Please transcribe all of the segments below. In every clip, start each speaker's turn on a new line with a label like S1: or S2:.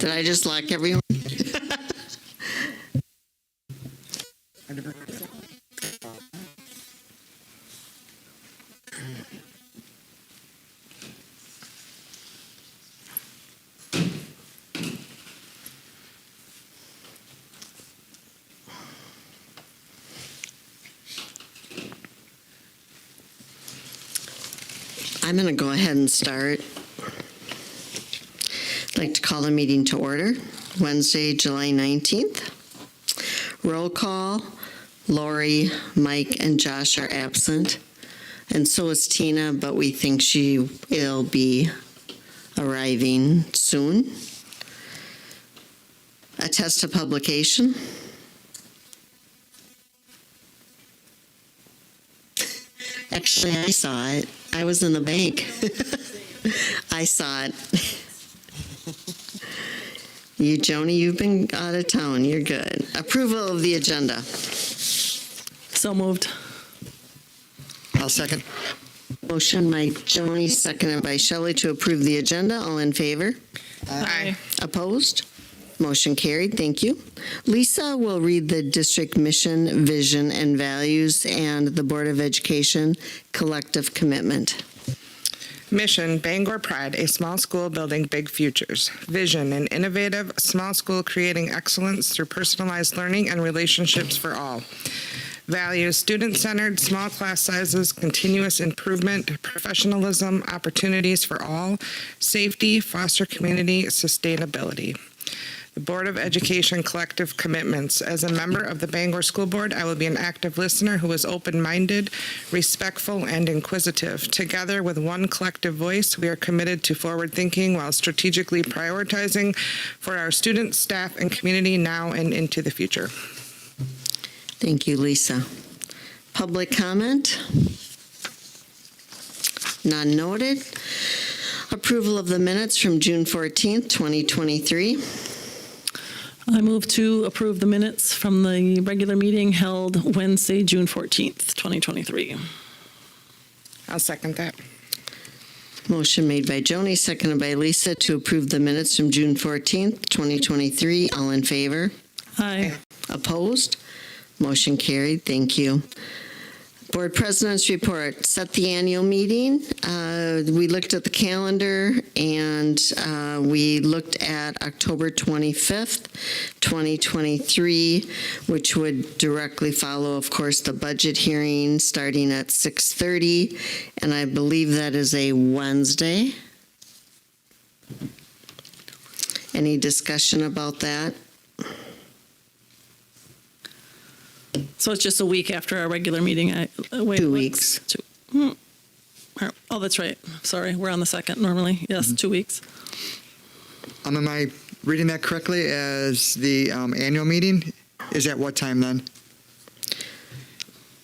S1: Did I just lock everyone? I'm going to go ahead and start. I'd like to call the meeting to order. Wednesday, July 19th. Roll call. Lori, Mike, and Josh are absent. And so is Tina, but we think will be arriving soon. Attest to publication. Actually, I saw it. I was in the bank. I saw it. You, Joni, you've been out of town. You're good. Approval of the agenda.
S2: So moved.
S3: I'll second.
S1: Motion by Joni, seconded by Shelley to approve the agenda. All in favor?
S2: Aye.
S1: Opposed? Motion carried. Thank you. Lisa will read the district mission, vision, and values and the Board of Education collective commitment.
S4: Mission, Bangor Pride, a small school building big futures. Vision, an innovative small school creating excellence through personalized learning and relationships for all. Values, student-centered, small class sizes, continuous improvement, professionalism, opportunities for all, safety, foster community, sustainability. The Board of Education collective commitments. As a member of the Bangor School Board, I will be an active listener who is open-minded, respectful, and inquisitive. Together with one collective voice, we are committed to forward thinking while strategically prioritizing for our students, staff, and community now and into the future.
S1: Thank you, Lisa. Public comment? None noted. Approval of the minutes from June 14th, 2023.
S2: I move to approve the minutes from the regular meeting held Wednesday, June 14th, 2023.
S4: I'll second that.
S1: Motion made by Joni, seconded by Lisa to approve the minutes from June 14th, 2023. All in favor?
S2: Aye.
S1: Opposed? Motion carried. Thank you. Board President's report. Set the annual meeting. We looked at the calendar and we looked at October 25th, 2023, which would directly follow, of course, the budget hearing starting at 6:30. And I believe that is a Wednesday. Any discussion about that?
S2: So it's just a week after our regular meeting.
S1: 2 weeks.
S2: Oh, that's right. Sorry, we're on the 2nd normally. Yes, 2 weeks.
S3: Am I reading that correctly as the annual meeting? Is at what time then?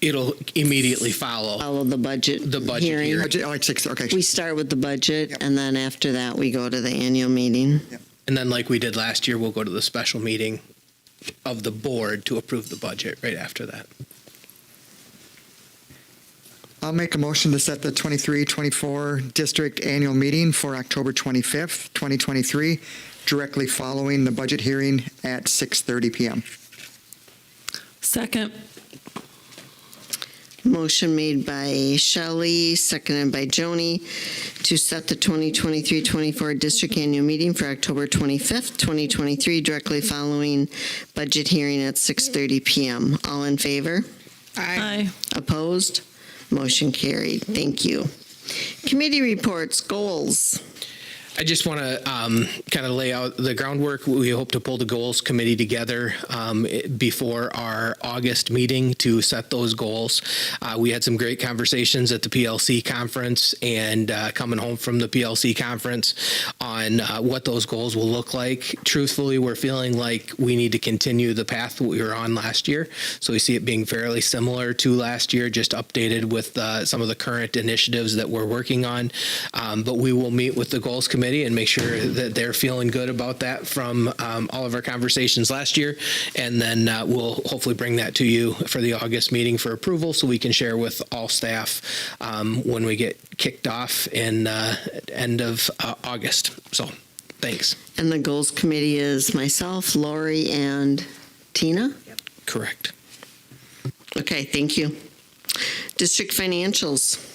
S5: It'll immediately follow
S1: Follow the budget hearing.
S3: Budget, oh, it's 6, okay.
S1: We start with the budget,
S3: Yep.
S1: and then after that, we go to the annual meeting.
S5: And then like we did last year, we'll go to the special meeting of the board to approve the budget right after that.
S3: I'll make a motion to set the 23-24 district annual meeting for October 25th, 2023, directly following the budget hearing at 6:30 p.m.
S2: Second.
S1: Motion made by Shelley, seconded by Joni, to set the 2023-24 district annual meeting for October 25th, 2023, directly following budget hearing at 6:30 p.m. All in favor?
S2: Aye.
S1: Opposed? Motion carried. Thank you. Committee reports, goals.
S5: I just want to kind of lay out the groundwork. We hope to pull the goals committee together before our August meeting to set those goals. We had some great conversations at the PLC conference and coming home from the PLC conference on what those goals will look like. Truthfully, we're feeling like we need to continue the path we were on last year. So we see it being fairly similar to last year, just updated with some of the current initiatives that we're working on. But we will meet with the goals committee and make sure that they're feeling good about that from all of our conversations last year. And then we'll hopefully bring that to you for the August meeting for approval so we can share with all staff when we get kicked off in end of August. So Thanks.
S1: And the goals committee is myself, Lori, and Tina?
S5: Correct.
S1: Okay, thank you. District financials.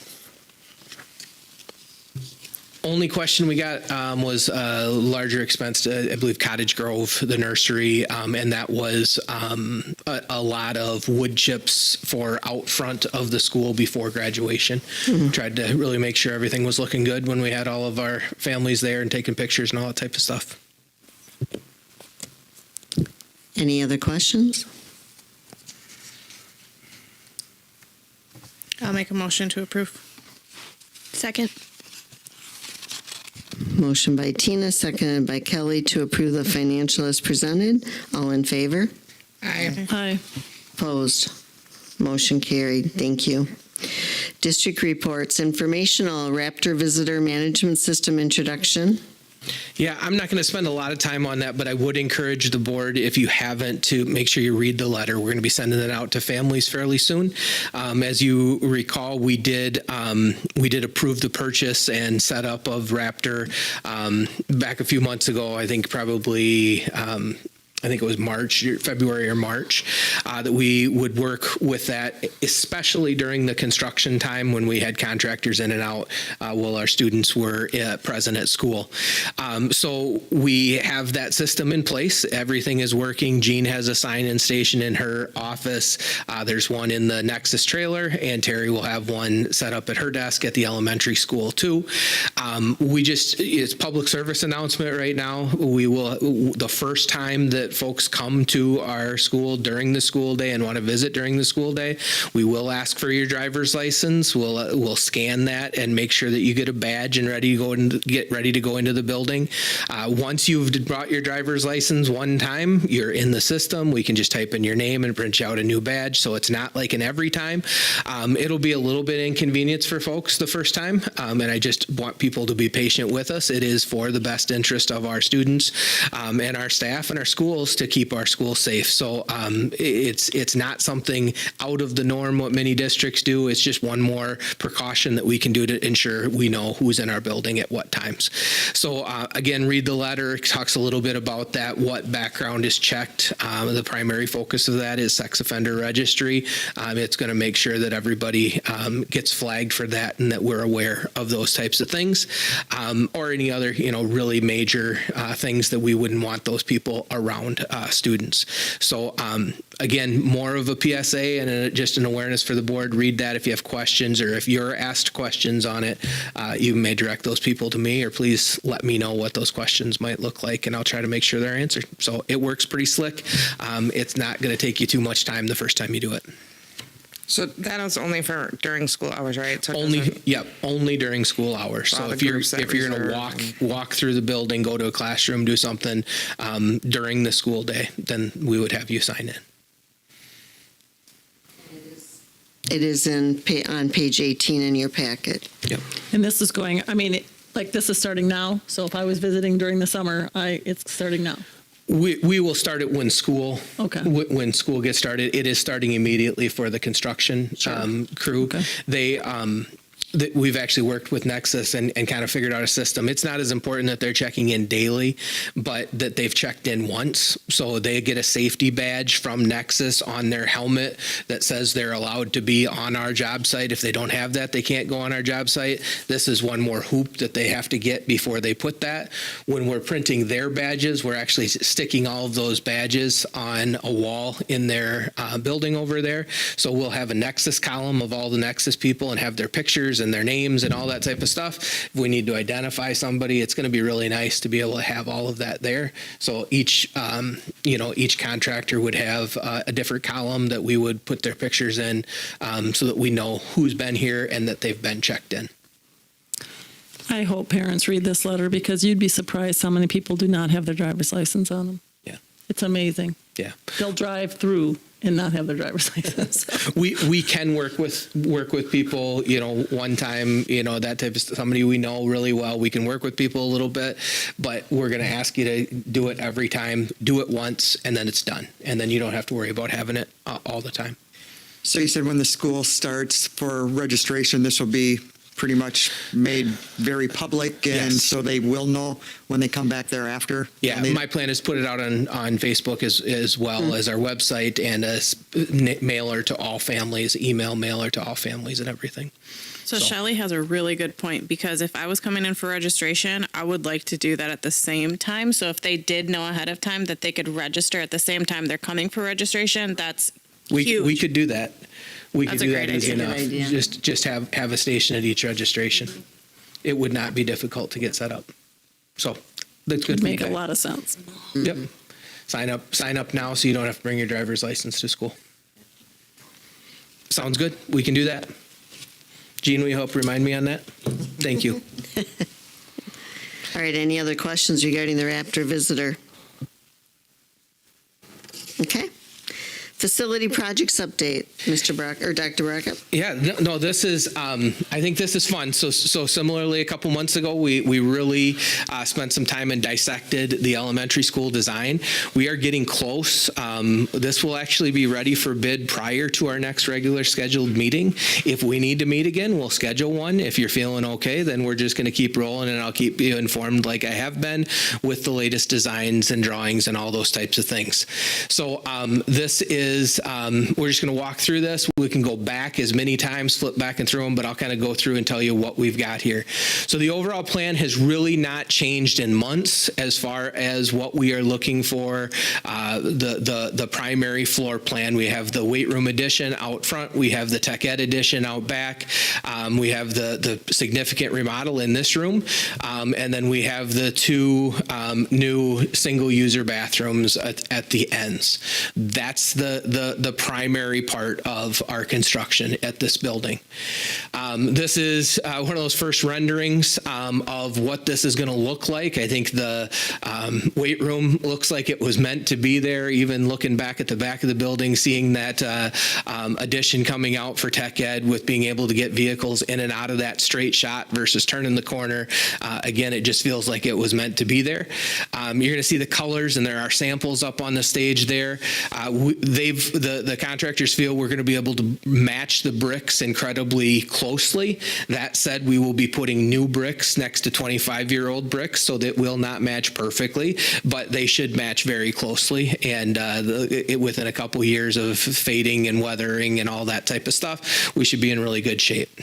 S5: Only question we got was a larger expense to, I believe, Cottage Grove, the nursery, and that was a lot of wood chips for out front of the school before graduation. Tried to really make sure everything was looking good when we had all of our families there and taking pictures and all that type of stuff.
S1: Any other questions?
S6: I'll make a motion to approve. Second.
S1: Motion by Tina, seconded by Kelly to approve the financial as presented. All in favor?
S4: Aye.
S2: Aye.
S1: Opposed? Motion carried. Thank you. District reports, informational Raptor Visitor Management System introduction.
S5: Yeah, I'm not going to spend a lot of time on that, but I would encourage the board, if you haven't, to make sure you read the letter. We're going to be sending it out to families fairly soon. As you recall, we did approve the purchase and setup of Raptor back a few months ago. I think probably. I think it was February or March, that we would work with that, especially during the construction time when we had contractors in and out while our students were present at school. So we have that system in place. Everything is working. Jean has a sign-in station in her office. There's one in the Nexus trailer, and Terry will have one set up at her desk at the elementary school too. It's public service announcement right now. The first time that folks come to our school during the school day and want to visit during the school day, we will ask for your driver's license. We'll scan that and make sure that you get a badge and get ready to go into the building. Once you've brought your driver's license one time, you're in the system. We can just type in your name and print you out a new badge. So it's not like an every time. It'll be a little bit inconvenience for folks the first time. And I just want people to be patient with us. It is for the best interest of our students and our staff and our schools to keep our schools safe. So it's not something out of the norm what many districts do. It's just one more precaution that we can do to ensure we know who's in our building at what times. So again, read the letter. It talks a little bit about that, what background is checked. The primary focus of that is sex offender registry. It's going to make sure that everybody gets flagged for that and that we're aware of those types of things, or any other, really major things that we wouldn't want those people around students. So again, more of a PSA and just an awareness for the board. Read that if you have questions, or if you're asked questions on it, you may direct those people to me, or please let me know what those questions might look like, and I'll try to make sure they're answered. So it works pretty slick. It's not going to take you too much time the first time you do it.
S4: So that was only for during school hours, right? So it
S5: Only,
S4: doesn't-
S5: yep, only during school hours. So
S4: the
S5: if you're
S4: groups that
S5: going to
S4: reserve
S5: walk through the building, go to a classroom, do something during the school day, then we would have you sign in.
S1: It is on page 18 in your packet.
S5: Yep.
S2: And this is going, this is starting now. So if I was visiting during the summer, it's starting now.
S5: We will start it when school when school gets started. It is starting immediately for the construction crew. Okay. We've actually worked with Nexus and kind of figured out a system. It's not as important that they're checking in daily, but that they've checked in once. So they get a safety badge from Nexus on their helmet that says they're allowed to be on our job site. If they don't have that, they can't go on our job site. This is one more hoop that they have to get before they put that. When we're printing their badges, we're actually sticking all of those badges on a wall in their building over there. So we'll have a Nexus column of all the Nexus people and have their pictures and their names and all that type of stuff. If we need to identify somebody, it's going to be really nice to be able to have all of that there. So each contractor would have a different column that we would put their pictures in, so that we know who's been here and that they've been checked in.
S2: I hope parents read this letter, because you'd be surprised how many people do not have their driver's license on them.
S5: Yeah.
S2: It's amazing.
S5: Yeah.
S2: They'll drive through and not have their driver's license.
S5: We can work with people, one time, that type of somebody we know really well. We can work with people a little bit, but we're going to ask you to do it every time. Do it once, and then it's done. And then you don't have to worry about having it all the time.
S3: So you said when the school starts for registration, this will be pretty much made very public, and
S5: Yes.
S3: so they will know when they come back thereafter?
S5: Yeah,
S3: When they-
S5: my plan is put it out on Facebook as well as our website, and a mailer to all families, email mailer to all families and everything.
S6: So
S5: So-
S6: Shelley has a really good point, because if I was coming in for registration, I would like to do that at the same time. So if they did know ahead of time that they could register at the same time they're coming for registration, that's huge.
S5: We could do that. We could
S6: That's a
S5: do that
S6: great
S5: easy
S6: idea.
S5: enough.
S1: Good idea.
S5: Just have a station at each registration. It would not be difficult to get set up. So that's good
S2: Would make a
S5: feedback.
S2: lot of sense.
S5: Yep. Sign up now so you don't have to bring your driver's license to school. Sounds good. We can do that. Gene, will you help remind me on that? Thank you.
S1: All right, any other questions regarding the Raptor visitor? Okay. Facility projects update, Mr. Brock, or Dr. Brockett?
S5: Yeah, no, this is, I think this is fun. So similarly, a couple months ago, we really spent some time and dissected the elementary school design. We are getting close. This will actually be ready for bid prior to our next regular scheduled meeting. If we need to meet again, we'll schedule one. If you're feeling okay, then we're just going to keep rolling, and I'll keep you informed like I have been with the latest designs and drawings and all those types of things. So this is, we're just going to walk through this. We can go back as many times, flip back and through them, but I'll kind of go through and tell you what we've got here. So the overall plan has really not changed in months as far as what we are looking for. The primary floor plan, we have the weight room addition out front. We have the tech ed addition out back. We have the significant remodel in this room. And then we have the two new single user bathrooms at the ends. That's the primary part of our construction at this building. This is one of those first renderings of what this is going to look like. I think the weight room looks like it was meant to be there, even looking back at the back of the building, seeing that addition coming out for tech ed with being able to get vehicles in and out of that straight shot versus turning the corner. Again, it just feels like it was meant to be there. You're going to see the colors, and there are samples up on the stage there. The contractors feel we're going to be able to match the bricks incredibly closely. That said, we will be putting new bricks next to 25-year-old bricks, so that will not match perfectly, but they should match very closely. And within a couple years of fading and weathering and all that type of stuff, we should be in really good shape.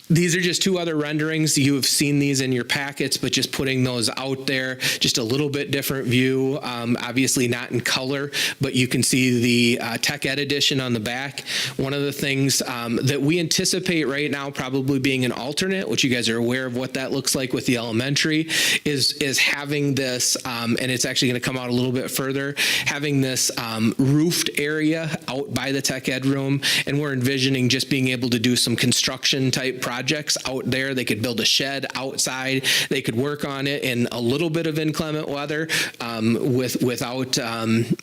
S5: These are just two other renderings. You have seen these in your packets, but just putting those out there, just a little bit different view. Obviously not in color, but you can see the tech ed edition on the back. One of the things that we anticipate right now probably being an alternate, which you guys are aware of what that looks like with the elementary, is having this, and it's actually going to come out a little bit further, having this roofed area out by the tech ed room, and we're envisioning just being able to do some construction type projects out there. They could build a shed outside. They could work on it in a little bit of inclement weather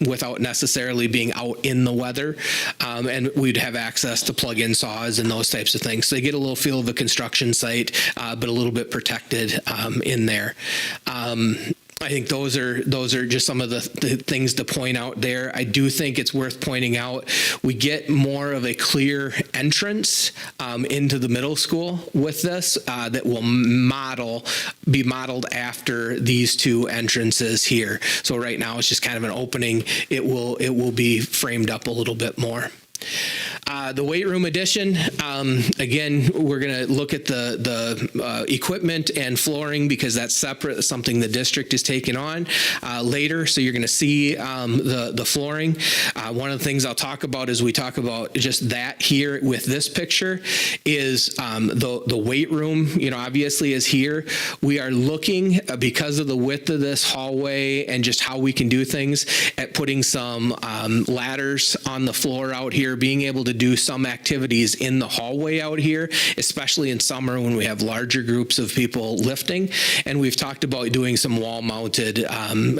S5: without necessarily being out in the weather. And we'd have access to plug-in saws and those types of things. So they get a little feel of a construction site, but a little bit protected in there. I think those are just some of the things to point out there. I do think it's worth pointing out we get more of a clear entrance into the middle school with this that will be modeled after these two entrances here. So right now it's just kind of an opening. It will be framed up a little bit more. The weight room addition, again, we're going to look at the equipment and flooring because that's separate, something the district is taking on later. So you're going to see the flooring. One of the things I'll talk about as we talk about just that here with this picture is the weight room, obviously is here. We are looking, because of the width of this hallway and just how we can do things, at putting some ladders on the floor out here, being able to do some activities in the hallway out here, especially in summer when we have larger groups of people lifting. And we've talked about doing some wall mounted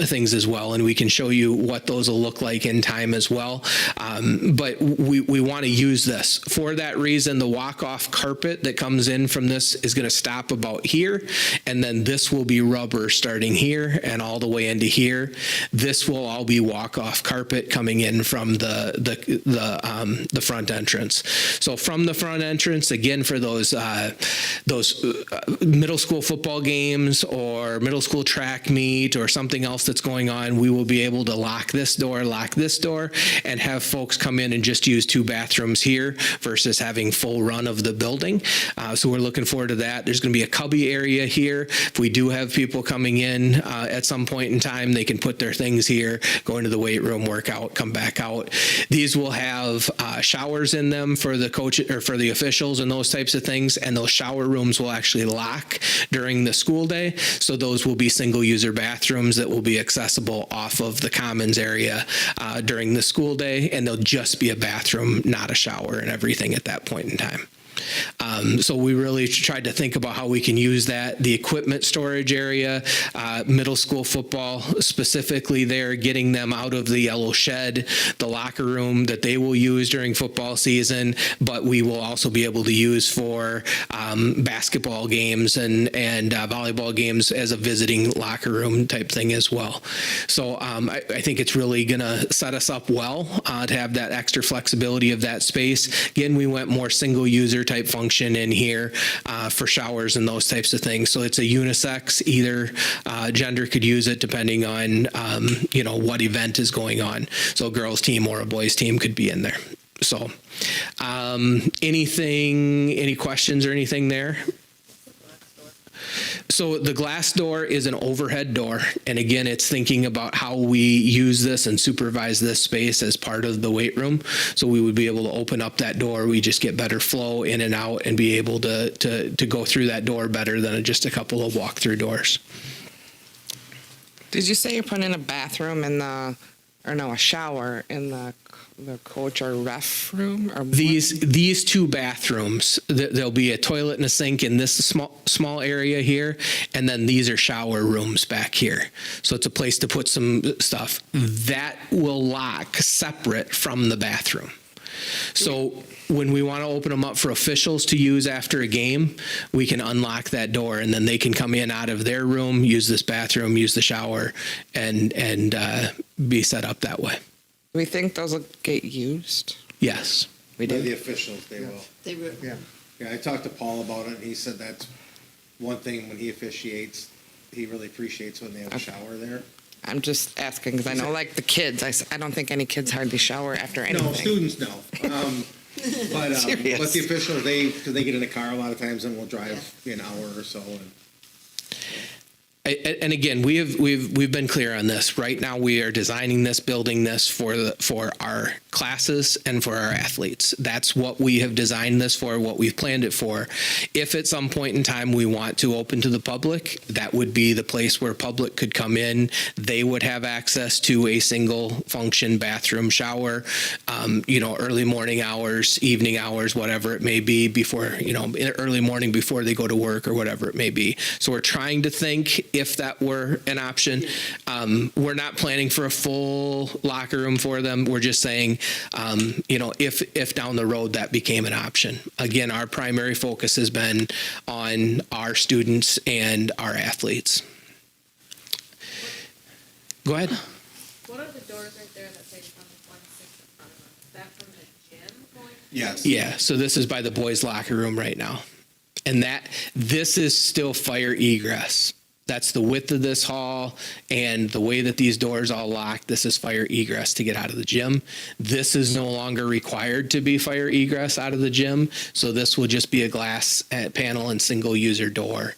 S5: things as well. And we can show you what those will look like in time as well. But we want to use this. For that reason, the walk-off carpet that comes in from this is going to stop about here. And then this will be rubber starting here and all the way into here. This will all be walk-off carpet coming in from the front front entrance. So from the front entrance, again, for those middle school football games or middle school track meet or something else that's going on, we will be able to lock this door, and have folks come in and just use 2 bathrooms here versus having full run of the building. So we're looking forward to that. There's going to be a cubby area here. If we do have people coming in at some point in time, they can put their things here, go into the weight room, work out, come back out. These will have showers in them for the coach or for the officials and those types of things, and those shower rooms will actually lock during the school day. So those will be single user bathrooms that will be accessible off of the commons area during the school day, and they'll just be a bathroom, not a shower and everything at that point in time. So we really tried to think about how we can use that. The equipment storage area, middle school football specifically there, getting them out of the yellow shed, the locker room that they will use during football season, but we will also be able to use for basketball games and volleyball games as a visiting locker room type thing as well. So I think it's really going to set us up well to have that extra flexibility of that space. Again, we went more single user type function in here for showers and those types of things. So it's a unisex, either gender could use it depending on, what event is going on. So a girls team or a boys team could be in there. So any questions or anything there? So the glass door is an overhead door. And again, it's thinking about how we use this and supervise this space as part of the weight room. So we would be able to open up that door. We just get better flow in and out and be able to go through that door better than just a couple of walk-through doors.
S4: Did you say you're putting a bathroom in a shower in the coach or ref room? Or
S5: These 2 bathrooms, there'll be a toilet and a sink in this small area here, and then these are shower rooms back here. So it's a place to put some stuff. That will lock separate from the bathroom. So when we want to open them up for officials to use after a game, we can unlock that door, and then they can come in out of their room, use this bathroom, use the shower, and be set up that way.
S4: We think those will get used?
S5: Yes.
S4: We
S7: By
S4: do.
S7: the officials, they will.
S1: They were,
S3: Yeah.
S7: Yeah, I talked to Paul about it, and he said that's one thing when he officiates, he really appreciates when they have a shower there.
S4: I'm just asking because I know, like the kids, I don't think any kids hardly shower after anything.
S7: No, students no. But
S4: Serious.
S7: the officials, because they get in a car a lot of times and will drive an hour or so.
S5: And again, we've been clear on this. Right now, we are designing this, building this for our classes and for our athletes. That's what we have designed this for, what we've planned it for. If at some point in time we want to open to the public, that would be the place where public could come in. They would have access to a single function bathroom, shower, early morning hours, evening hours, whatever it may be, before, early morning before they go to work or whatever it may be. So we're trying to think if that were an option. We're not planning for a full locker room for them. We're just saying, if down the road that became an option. Again, our primary focus has been on our students and our athletes. Go ahead.
S8: What are the doors right there that say from 1-6 in front of them? Is that from the gym going?
S7: Yes.
S5: Yeah, so this is by the boys' locker room right now. And this is still fire egress. That's the width of this hall, and the way that these doors all lock, this is fire egress to get out of the gym. This is no longer required to be fire egress out of the gym, so this will just be a glass panel and single user door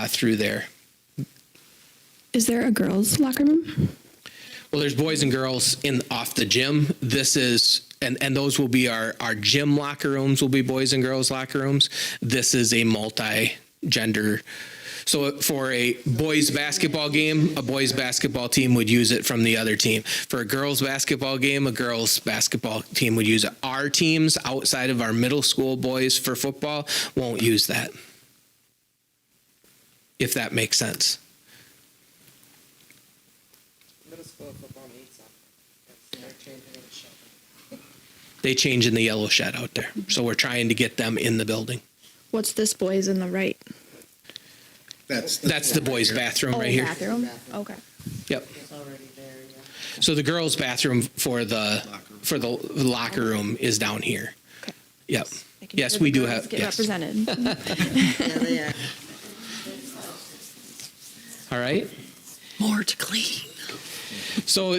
S5: through there.
S9: Is there a girls' locker room?
S5: Well, there's boys and girls off the gym. This is, and those will be our gym locker rooms will be boys and girls locker rooms. This is a multi-gender. So for a boys basketball game, a boys basketball team would use it from the other team. For a girls basketball game, a girls basketball team would use it. Our teams outside of our middle school boys for football won't use that, if that makes sense.
S4: Middle school football needs some. They're changing in the shelter.
S5: They change in the yellow shed out there. So we're trying to get them in the building.
S9: What's this boys in the right?
S7: That's
S5: the boys' bathroom right here.
S9: Bathroom? Okay.
S5: Yep. So the girls' bathroom for the locker room is down here. Yep.
S9: Making
S5: Yes,
S9: sure
S5: we
S9: the
S5: do
S9: girls
S5: have.
S9: Get
S5: Yes.
S9: represented.
S1: Yeah, they are.
S5: All right.
S2: More to clean.
S5: So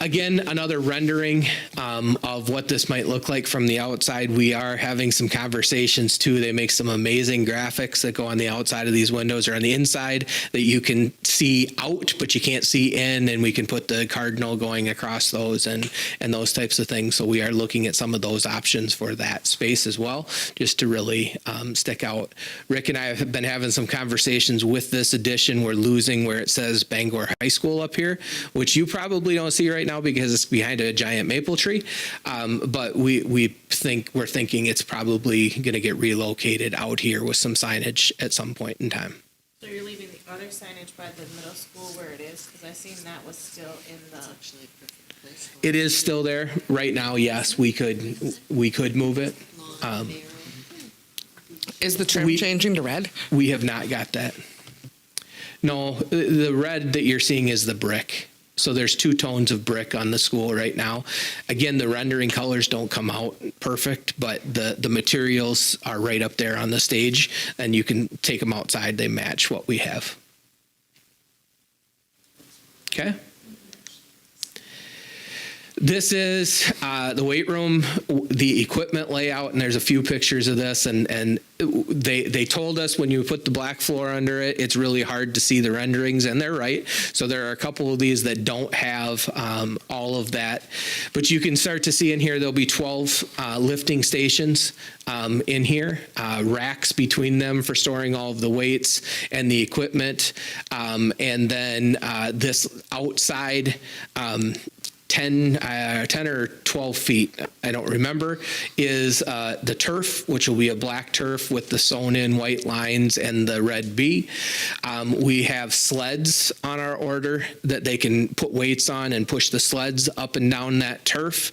S5: again, another rendering of what this might look like from the outside. We are having some conversations too. They make some amazing graphics that go on the outside of these windows or on the inside that you can see out, but you can't see in. And we can put the cardinal going across those and those types of things. So we are looking at some of those options for that space as well, just to really stick out. Rick and I have been having some conversations with this addition. We're losing where it says Bangor High School up here, which you probably don't see right now because it's behind a giant maple tree. But we're thinking it's probably going to get relocated out here with some signage at some point in time.
S8: So you're leaving the other signage by the middle school where it is? Because I seen that was still in the.
S5: It is still there right now. Yes, we could move it.
S4: Is the trim
S5: We-
S4: changing to red?
S5: We have not got that. No, the red that you're seeing is the brick. So there's two tones of brick on the school right now. Again, the rendering colors don't come out perfect, but the materials are right up there on the stage, and you can take them outside. They match what we have. Okay. This is the weight room, the equipment layout, and there's a few pictures of this. And they told us when you put the black floor under it, it's really hard to see the renderings, and they're right. So there are a couple of these that don't have all of that. But you can start to see in here, there'll be 12 lifting stations in here, racks between them for storing all of the weights and the equipment. And then this outside 10 or 12 feet, I don't remember, is the turf, which will be a black turf with the sewn in white lines and the red B. We have sleds on our order that they can put weights on and push the sleds up and down that turf.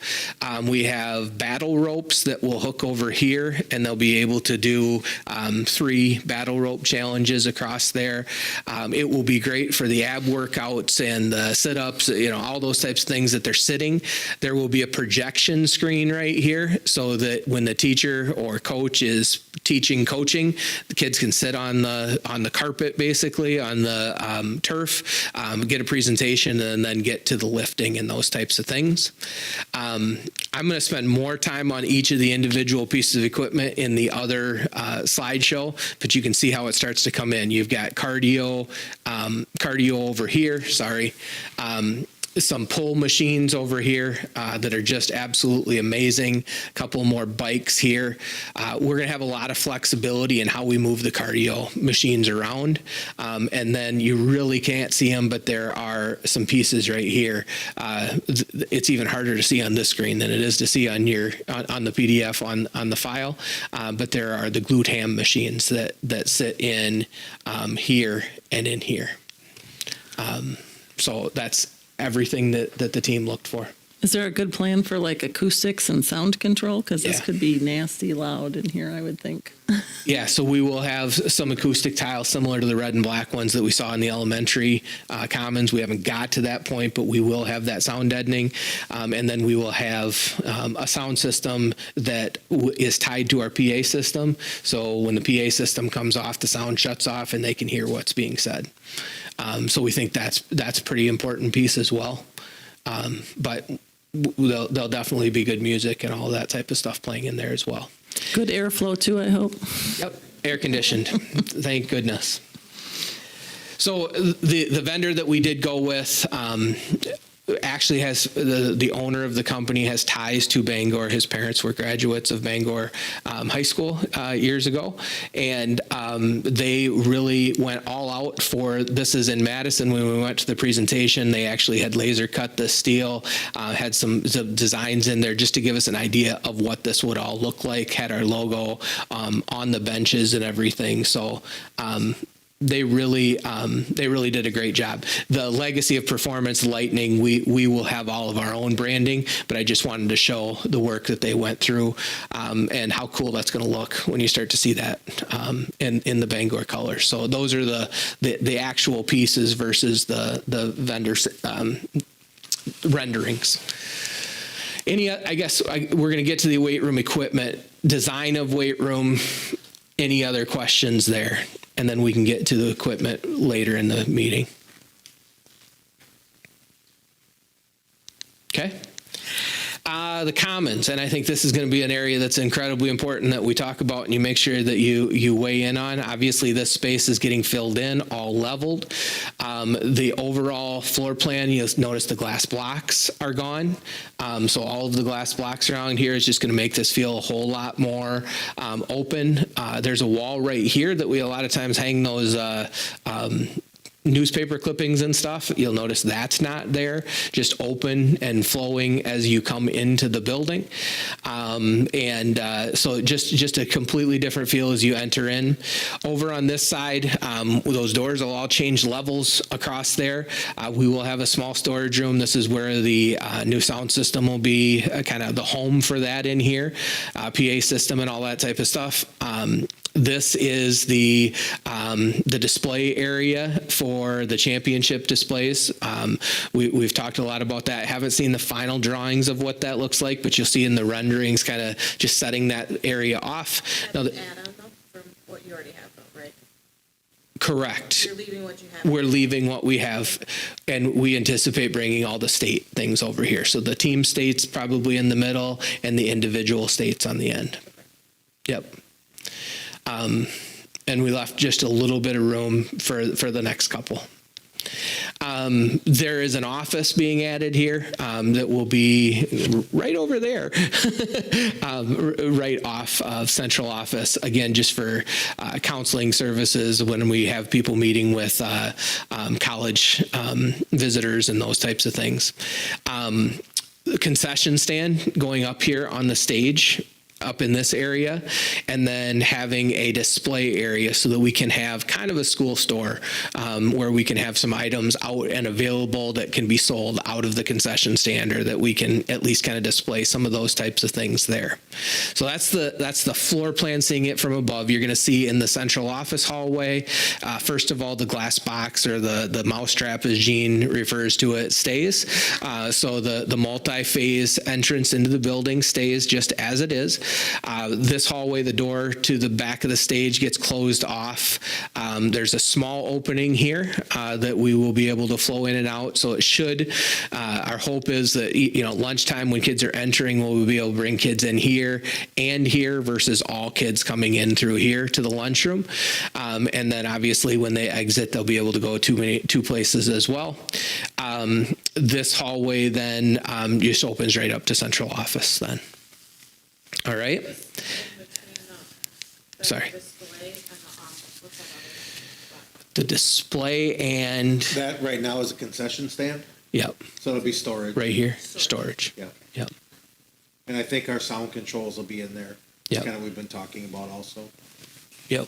S5: We have battle ropes that will hook over here, and they'll be able to do 3 battle rope challenges across there. It will be great for the ab workouts and the sit-ups, all those types of things that they're sitting. There will be a projection screen right here so that when the teacher or coach is coaching, the kids can sit on the carpet, basically on the turf, get a presentation, and then get to the lifting and those types of things. I'm going to spend more time on each of the individual pieces of equipment in the other slideshow, but you can see how it starts to come in. You've got cardio over here, some pull machines over here that are just absolutely amazing. A couple more bikes here. We're going to have a lot of flexibility in how we move the cardio machines around. And then you really can't see them, but there are some pieces right here. It's even harder to see on this screen than it is to see on the PDF on the file. But there are the glute ham machines that sit in here and in here. So that's everything that the team looked for.
S2: Is there a good plan for like acoustics and sound control? Because this
S5: Yeah.
S2: could be nasty loud in here, I would think.
S5: Yeah, so we will have some acoustic tiles similar to the red and black ones that we saw in the elementary commons. We haven't got to that point, but we will have that sound deadening. And then we will have a sound system that is tied to our PA system. So when the PA system comes off, the sound shuts off and they can hear what's being said. So we think that's a pretty important piece as well. But there'll definitely be good music and all that type of stuff playing in there as well.
S2: Good airflow too, I hope.
S5: Yep, air conditioned. Thank goodness. So the vendor that we did go with actually has the owner of the company has ties to Bangor. His parents were graduates of Bangor High School years ago, and they really went all out for this. Is in Madison. When we went to the presentation, they actually had laser cut the steel, had some designs in there just to give us an idea of what this would all look like. Had our logo on the benches and everything. So. They really did a great job. The legacy of performance lightning, we will have all of our own branding, but I just wanted to show the work that they went through and how cool that's going to look when you start to see that in the Bangor colors. So those are the actual pieces versus the vendor renderings. we're going to get to the weight room equipment, design of weight room. Any other questions there? And then we can get to the equipment later in the meeting. Okay. The commons, and I think this is going to be an area that's incredibly important that we talk about and you make sure that you weigh in on. Obviously, this space is getting filled in, all leveled. The overall floor plan, you'll notice the glass blocks are gone. So all of the glass blocks around here is just going to make this feel a whole lot more open. There's a wall right here that we a lot of times hang those newspaper clippings and stuff. You'll notice that's not there, just open and flowing as you come into the building. So just a completely different feel as you enter in. Over on this side, those doors will all change levels across there. We will have a small storage room. This is where the new sound system will be, kind of the home for that in here, PA system and all that type of stuff. This is the display area for the championship displays. We've talked a lot about that. Haven't seen the final drawings of what that looks like, but you'll see in the renderings kind of just setting that area off. Now,
S8: Add-on though, from what you already have though, right?
S5: correct.
S8: You're leaving what you have.
S5: We're leaving what we have, and we anticipate bringing all the state things over here. So the team states probably in the middle and the individual states on the end. Yep. And we left just a little bit of room for the next couple. There is an office being added here that will be right over there, right off of central office, again, just for counseling services when we have people meeting with college visitors and those types of things. The concession stand going up here on the stage up in this area, and then having a display area so that we can have kind of a school store where we can have some items out and available that can be sold out of the concession stand, or that we can at least kind of display some of those types of things there. So that's the floor plan, seeing it from above. You're going to see in the central office hallway, first of all, the glass box, or the mousetrap, as Jean refers to it, stays. So the multi-phase entrance into the building stays just as it is. This hallway, the door to the back of the stage gets closed off. There's a small opening here that we will be able to flow in and out. So it should, our hope is that, lunchtime when kids are entering, we'll be able to bring kids in here and here versus all kids coming in through here to the lunchroom. And then obviously when they exit, they'll be able to go two places as well. This hallway then just opens right up to central office then. All right. Sorry. The display and
S7: That right now is a concession stand,
S5: yep,
S7: so it'll be storage.
S5: right here, storage.
S7: Yeah.
S5: Yep.
S7: And I think our sound controls will be in there.
S5: Yep.
S7: Kind of we've been talking about also.
S5: Yep.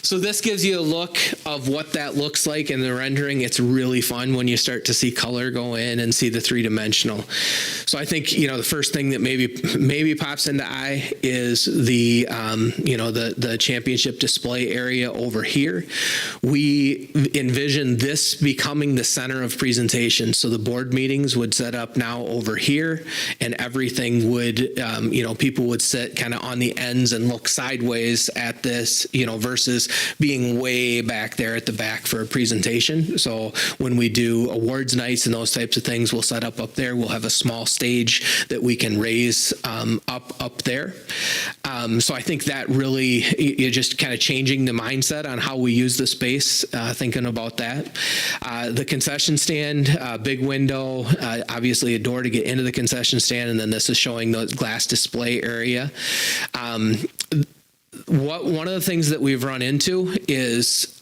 S5: So this gives you a look of what that looks like in the rendering. It's really fun when you start to see color go in and see the three-dimensional. So I think, the first thing that maybe pops into eye is the championship display area over here. We envision this becoming the center of presentation. So the board meetings would set up now over here, and everything would, people would sit kind of on the ends and look sideways at this, versus being way back there at the back for a presentation. So when we do awards nights and those types of things, we'll set up there. We'll have a small stage that we can raise up there. So I think that really, you're just kind of changing the mindset on how we use the space, thinking about that. The concession stand, big window, obviously a door to get into the concession stand, and then this is showing the glass display area. One of the things that we've run into is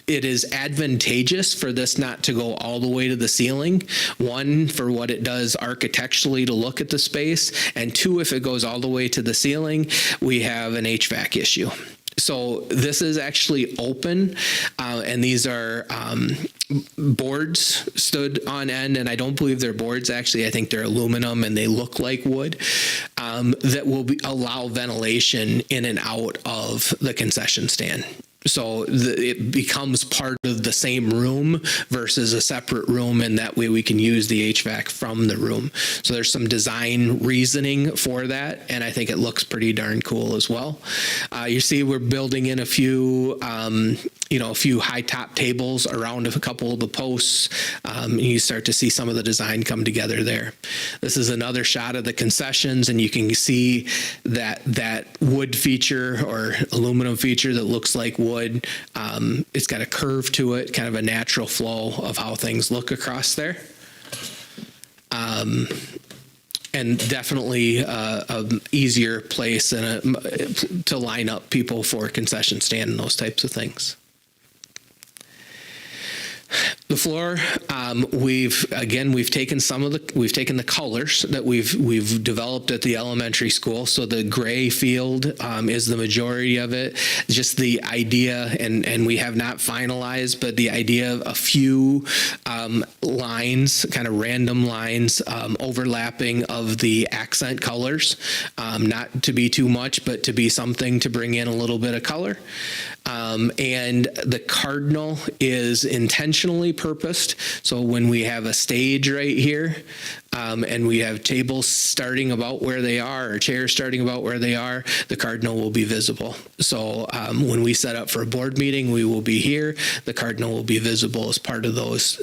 S5: it is advantageous for this not to go all the way to the ceiling. One, for what it does architecturally to look at the space, and two, if it goes all the way to the ceiling, we have an HVAC issue. So this is actually open, and these are boards stood on end, and I don't believe they're boards, actually. I think they're aluminum, and they look like wood, that will allow ventilation in and out of the concession stand. So it becomes part of the same room versus a separate room, and that way we can use the HVAC from the room. So there's some design reasoning for that, and I think it looks pretty darn cool as well. You see we're building in a few a few high top tables around a couple of the posts. You start to see some of the design come together there. This is another shot of the concessions, and you can see that wood feature or aluminum feature that looks like wood. It's got a curve to it, kind of a natural flow of how things look across there. And definitely a easier place to line up people for concession stand and those types of things. The floor, we've taken the colors that we've developed at the elementary school. So the gray field is the majority of it. Just the idea, and we have not finalized, but the idea of a few lines, kind of random lines, overlapping of the accent colors, not to be too much, but to be something to bring in a little bit of color. And the cardinal is intentionally purposed. So when we have a stage right here, and we have tables starting about where they are, or chairs starting about where they are, the cardinal will be visible. So when we set up for a board meeting, we will be here. The cardinal will be visible as part of those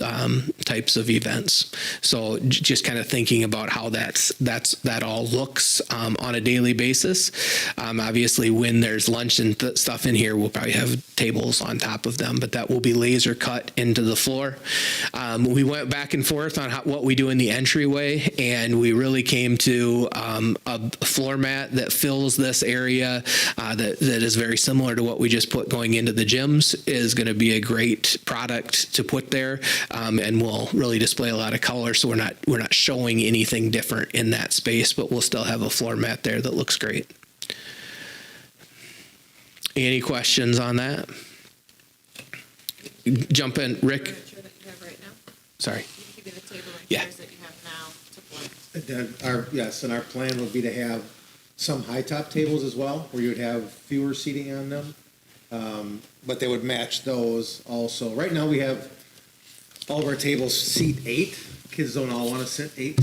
S5: types of events. So just kind of thinking about how that all looks on a daily basis. Obviously, when there's lunch and stuff in here, we'll probably have tables on top of them, but that will be laser cut into the floor. We went back and forth on what we do in the entryway, and we really came to a floor mat that fills this area that is very similar to what we just put going into the gyms. Is going to be a great product to put there, and will really display a lot of color. So we're not showing anything different in that space, but we'll still have a floor mat there that looks great. Any questions on that? Jump in, Rick.
S8: Furniture that you have right now?
S5: Sorry.
S8: You can give me the table and
S5: Yeah.
S8: chairs that you have now to blend.
S7: And our plan would be to have some high top tables as well, where you would have fewer seating on them. But they would match those also. Right now, we have all of our tables seat 8. Kids don't all want to sit 8.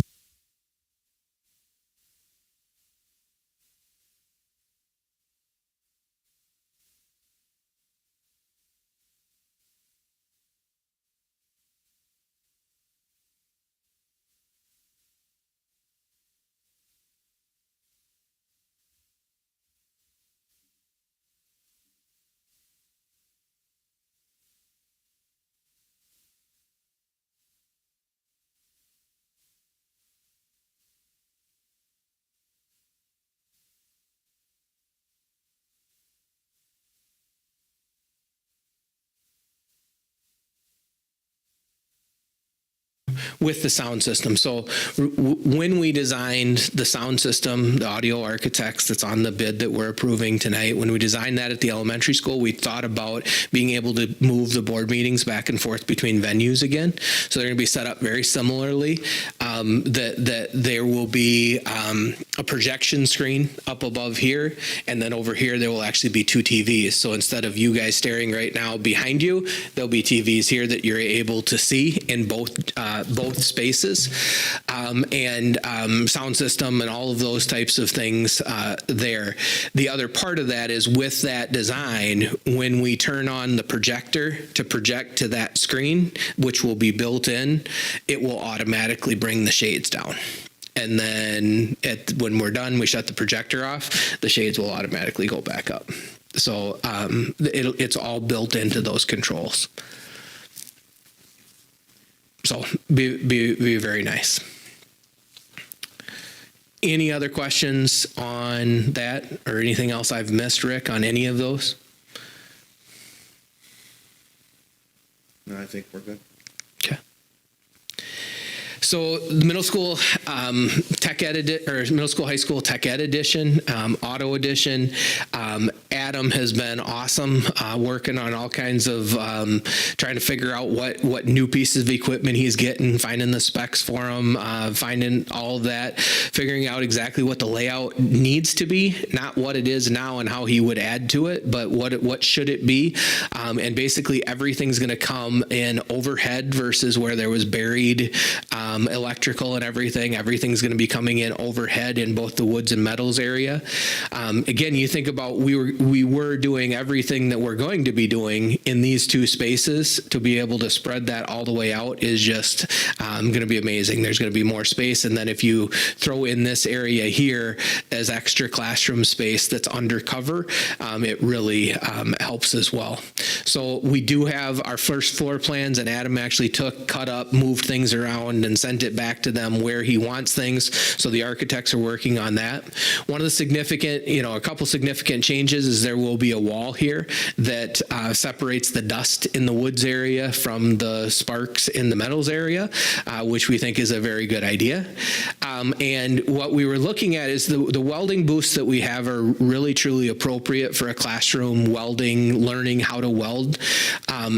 S5: With the sound system. So when we designed the sound system, the audio architects that's on the bid that we're approving tonight, when we designed that at the elementary school, we thought about being able to move the board meetings back and forth between venues again. So they're going to be set up very similarly. That there will be a projection screen up above here, and then over here there will actually be 2 TVs. So instead of you guys staring right now behind you, there'll be TVs here that you're able to see in both spaces, and sound system and all of those types of things there. The other part of that is with that design, when we turn on the projector to project to that screen, which will be built in, it will automatically bring the shades down. And then when we're done, we shut the projector off, the shades will automatically go back up. So it's all built into those controls. So be very nice. Any other questions on that or anything else I've missed, Rick, on any of those?
S7: No, I think we're good.
S5: Okay. So the middle school tech ed or middle school high school tech ed edition, auto edition. Adam has been awesome working on all kinds of trying to figure out what new pieces of equipment he's getting, finding the specs for them, finding all of that, figuring out exactly what the layout needs to be, not what it is now and how he would add to it, but what should it be. And basically everything's going to come in overhead versus where there was buried electrical and everything. Everything's going to be coming in overhead in both the woods and metals area. Again, you think about we were doing everything that we're going to be doing in these two spaces. To be able to spread that all the way out is just going to be amazing. There's going to be more space. And then if you throw in this area here as extra classroom space that's undercover, it really helps as well. So we do have our first floor plans, and Adam actually cut up, moved things around and sent it back to them where he wants things. So the architects are working on that. One of the significant, a couple significant changes is there will be a wall here that separates the dust in the woods area from the sparks in the metals area, which we think is a very good idea. And what we were looking at is the welding booths that we have are really truly appropriate for a classroom welding, learning how to weld.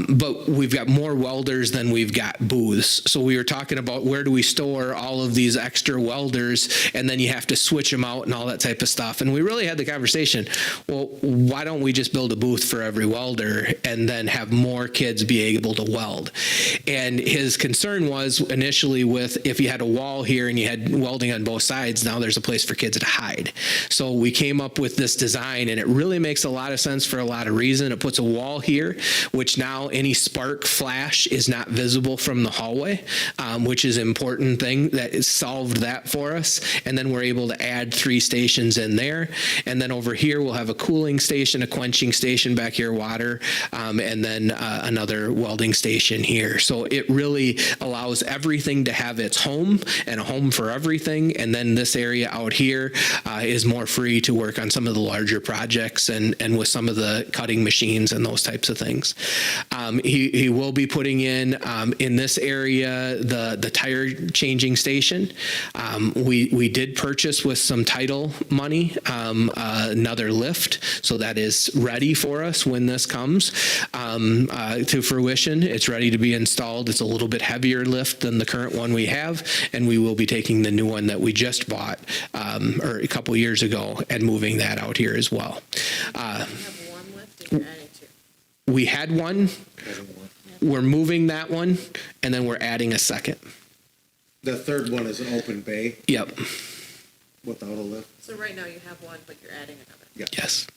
S5: But we've got more welders than we've got booths. So we were talking about where do we store all of these extra welders, and then you have to switch them out and all that type of stuff. And we really had the conversation, well, why don't we just build a booth for every welder and then have more kids be able to weld? And his concern was initially with if you had a wall here and you had welding on both sides, now there's a place for kids to hide. So we came up with this design, and it really makes a lot of sense for a lot of reasons. It puts a wall here, which now any spark flash is not visible from the hallway, which is an important thing that has solved that for us. And then we're able to add 3 stations in there. And then over here, we'll have a cooling station, a quenching station back here, water, and then another welding station here. So it really allows everything to have its home and a home for everything. And then this area out here is more free to work on some of the larger projects and with some of the cutting machines and those types of things. He will be putting in this area the tire changing station. We did purchase with some title money another lift, so that is ready for us when this comes to fruition. It's ready to be installed. It's a little bit heavier lift than the current one we have, and we will be taking the new one that we just bought or a couple years ago and moving that out here as well. We had one. We're moving that one, and then we're adding a second.
S7: The third one is an open bay
S5: Yep.
S7: without a lift.
S8: So right now you have one, but you're adding another.
S7: Yeah.
S5: Yes.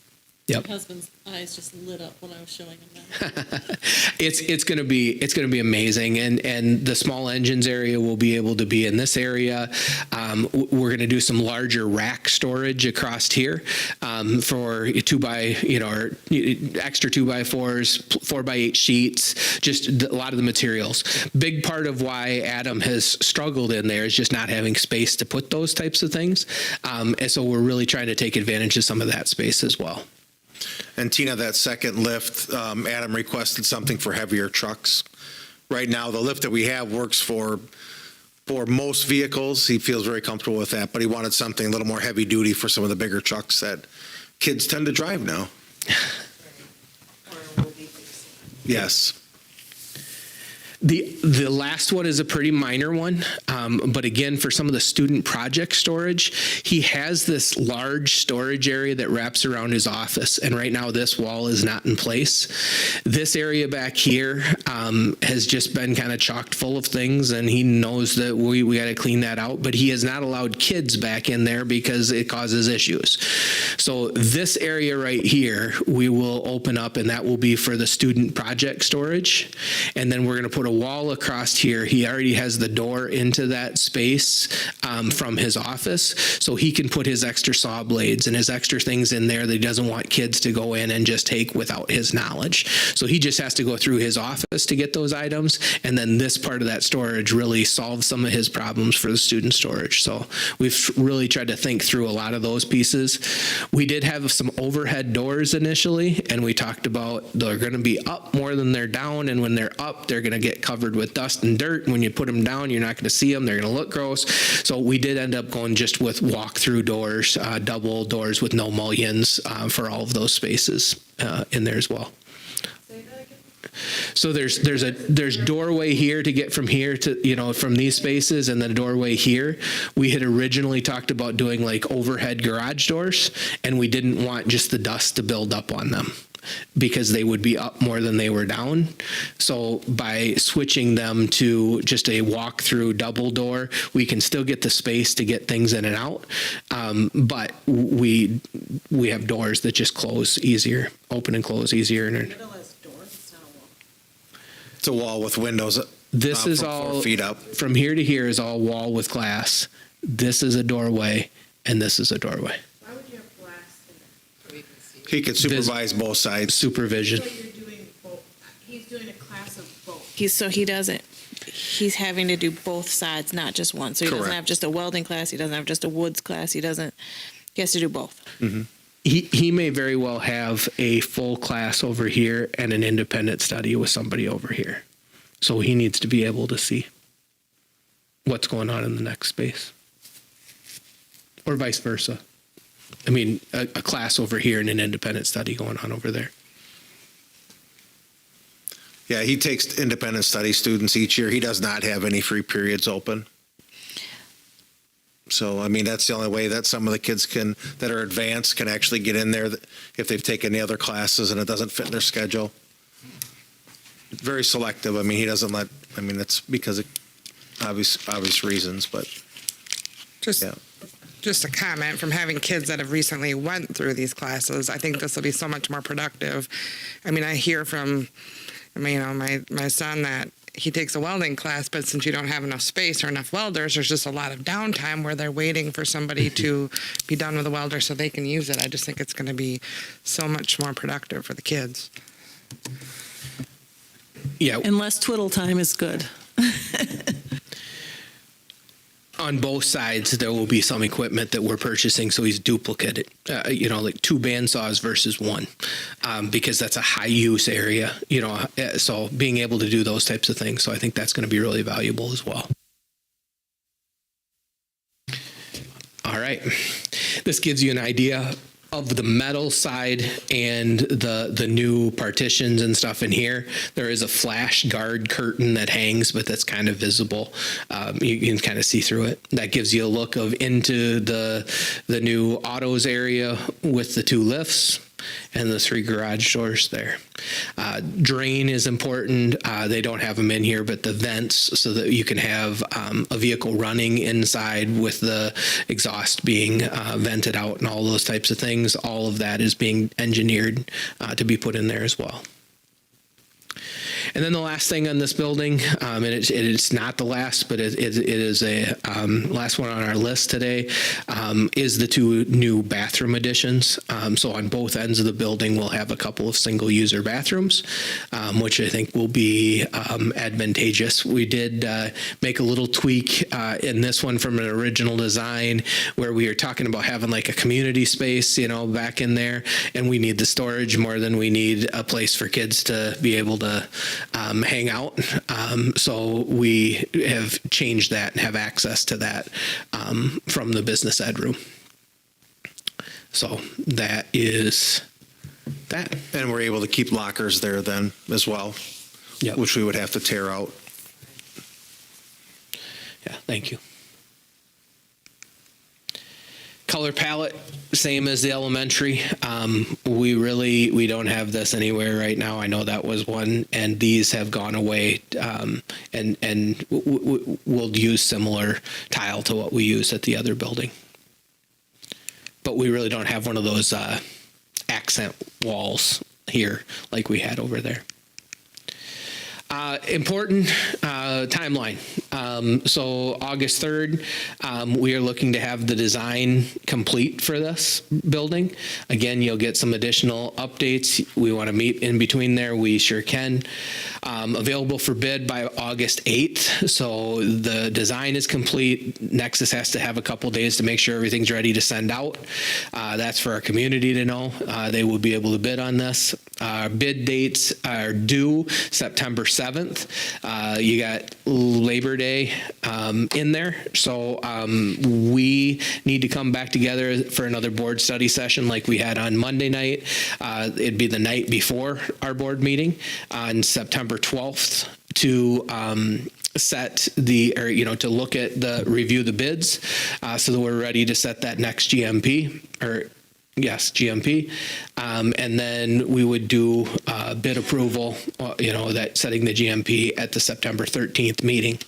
S5: Yep.
S2: My husband's eyes just lit up when I was showing him that.
S5: It's going to be amazing, and the small engines area will be able to be in this area. We're going to do some larger rack storage across here for extra 2x4s, 4x8 sheets, just a lot of the materials. Big part of why Adam has struggled in there is just not having space to put those types of things, and so we're really trying to take advantage of some of that space as well.
S10: And Tina, that second lift, Adam requested something for heavier trucks. Right now, the lift that we have works for most vehicles. He feels very comfortable with that, but he wanted something a little more heavy duty for some of the bigger trucks that kids tend to drive now. Yes.
S5: The last one is a pretty minor one, but again, for some of the student project storage, he has this large storage area that wraps around his office, and right now this wall is not in place. This area back here has just been kind of chocked full of things, and he knows that we got to clean that out, but he has not allowed kids back in there because it causes issues. So this area right here, we will open up, and that will be for the student project storage, and then we're going to put a wall across here. He already has the door into that space from his office, so he can put his extra saw blades and his extra things in there that he doesn't want kids to go in and just take without his knowledge. So he just has to go through his office to get those items, and then this part of that storage really solves some of his problems for the student storage. So we've really tried to think through a lot of those pieces. We did have some overhead doors initially, and we talked about they're going to be up more than they're down, and when they're up, they're going to get get covered with dust and dirt. When you put them down, you're not going to see them. They're going to look gross. So we did end up going just with walk-through doors, double doors with no mullions for all of those spaces in there as well. So there's doorway here to get from here to, from these spaces, and then a doorway here. We had originally talked about doing like overhead garage doors, and we didn't want just the dust to build up on them because they would be up more than they were down. So by switching them to just a walk-through double door, we can still get the space to get things in and out. But we have doors that just close easier, open and close easier.
S10: It's a wall with windows.
S5: This is
S10: from
S5: all
S10: 4 feet up.
S5: from here to here is all wall with glass. This is a doorway, and this is a doorway.
S8: Why would you have glass in there?
S10: He could supervise both sides.
S5: Supervision.
S8: So you're doing both, he's doing a class of both.
S6: He's having to do both sides, not just one. So he doesn't
S10: Correct.
S6: have just a welding class. He doesn't have just a woods class. He has to do both.
S5: He may very well have a full class over here and an independent study with somebody over here. So he needs to be able to see what's going on in the next space. Or vice versa. I mean, a class over here and an independent study going on over there.
S10: Yeah, he takes independent study students each year. He does not have any free periods open. So, I mean, that's the only way that some of the kids that are advanced can actually get in there if they've taken the other classes and it doesn't fit in their schedule. Very selective. I mean, he doesn't it's because of obvious reasons, but yeah.
S4: Just a comment from having kids that have recently went through these classes. I think this will be so much more productive. I mean, I hear from, my son that he takes a welding class, but since you don't have enough space or enough welders, there's just a lot of downtime where they're waiting for somebody to be done with a welder so they can use it. I just think it's going to be so much more productive for the kids.
S5: Yeah.
S2: And less twiddle time is good.
S5: On both sides, there will be some equipment that we're purchasing, so he's duplicated, like 2 bandsaws versus 1, because that's a high use area, so being able to do those types of things. So I think that's going to be really valuable as well. All right. This gives you an idea of the metal side and the new partitions and stuff in here. There is a flash guard curtain that hangs, but that's kind of visible. You can kind of see through it. That gives you a look into the new autos area with the 2 lifts and the 3 garage doors there. Drain is important. They don't have them in here, but the vents so that you can have a vehicle running inside with the exhaust being vented out and all those types of things. All of that is being engineered to be put in there as well. And then the last thing on this building, and it's not the last, but it is a last one on our list today, is the 2 new bathroom additions. So on both ends of the building, we'll have a couple of single-user bathrooms, which I think will be advantageous. We did make a little tweak in this one from an original design where we were talking about having like a community space, back in there, and we need the storage more than we need a place for kids to be able to hang out. So we have changed that and have access to that from the business ed room. So that is that.
S10: And we're able to keep lockers there then as well,
S5: Yep.
S10: which we would have to tear out.
S5: Yeah, thank you. Color palette, same as the elementary. We don't have this anywhere right now. I know that was one, and these have gone away, and we'll use similar tile to what we use at the other building. But we really don't have one of those accent walls here like we had over there. Important timeline. So August 3rd, we are looking to have the design complete for this building. Again, you'll get some additional updates. We want to meet in between there. We sure can. Available for bid by August 8th. So the design is complete. Nexus has to have a couple days to make sure everything's ready to send out. That's for our community to know. They will be able to bid on this. Bid dates are due September 7th. You got Labor Day in there, so we need to come back together for another board study session like we had on Monday night. It'd be the night before our board meeting on September 12th to set the, or, to look at review the bids so that we're ready to set that next GMP, or yes, GMP. And then we would do bid approval, that setting the GMP at the September 13th meeting.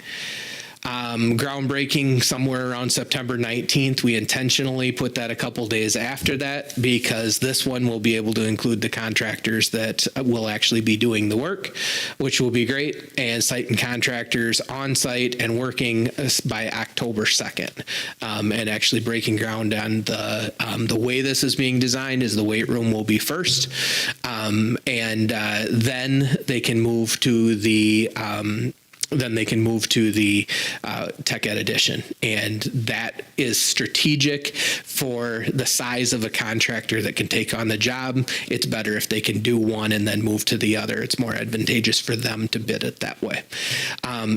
S5: Groundbreaking somewhere around September 19th. We intentionally put that a couple days after that because this one will be able to include the contractors that will actually be doing the work, which will be great, and site and contractors on site and working by October 2nd, and actually breaking ground on the way this is being designed is the weight room will be first, and then they can move to the Tech Ed edition. And that is strategic for the size of a contractor that can take on the job. It's better if they can do one and then move to the other. It's more advantageous for them to bid it that way.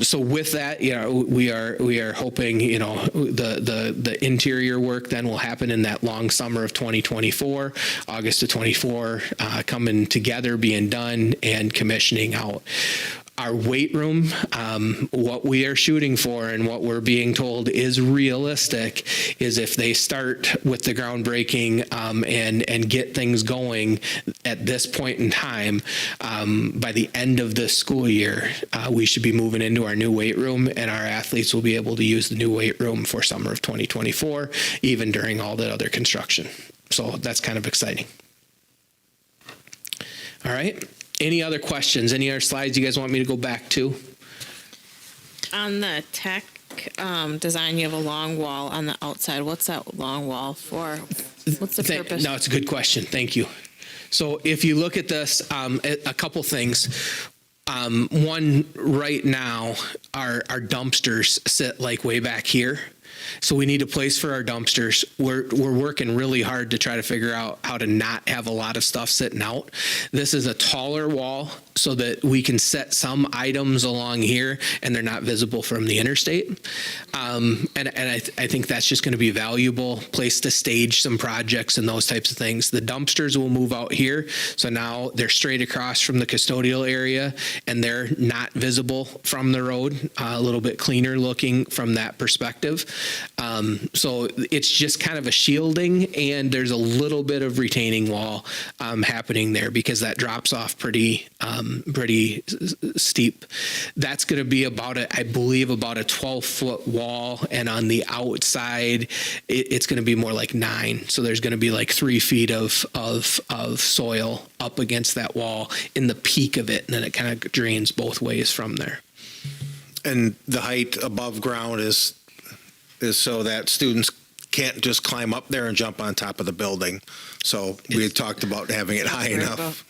S5: So with that, we are hoping, the interior work then will happen in that long summer of 2024, August of 24, coming together, being done, and commissioning out. Our weight room, what we are shooting for and what we're being told is realistic is if they start with the groundbreaking and get things going at this point in time, by the end of this school year, we should be moving into our new weight room, and our athletes will be able to use the new weight room for summer of 2024, even during all the other construction. So that's kind of exciting. All right. Any other questions? Any other slides you guys want me to go back to?
S6: On the tech design, you have a long wall on the outside. What's that long wall for? What's the purpose?
S5: No, it's a good question. Thank you. So if you look at this, a couple things. One, right now, our dumpsters sit like way back here. So we need a place for our dumpsters. We're working really hard to try to figure out how to not have a lot of stuff sitting out. This is a taller wall so that we can set some items along here and they're not visible from the interstate. And I think that's just going to be a valuable place to stage some projects and those types of things. The dumpsters will move out here. So now they're straight across from the custodial area and they're not visible from the road, a little bit cleaner looking from that perspective. So it's just kind of a shielding, and there's a little bit of retaining wall happening there because that drops off pretty steep. That's going to be I believe about a 12-foot wall, and on the outside, it's going to be more like 9. So there's going to be like 3 feet of soil up against that wall in the peak of it, and then it kind of drains both ways from there.
S10: And the height above ground is so that students can't just climb up there and jump on top of the building. So we had talked about having it high enough.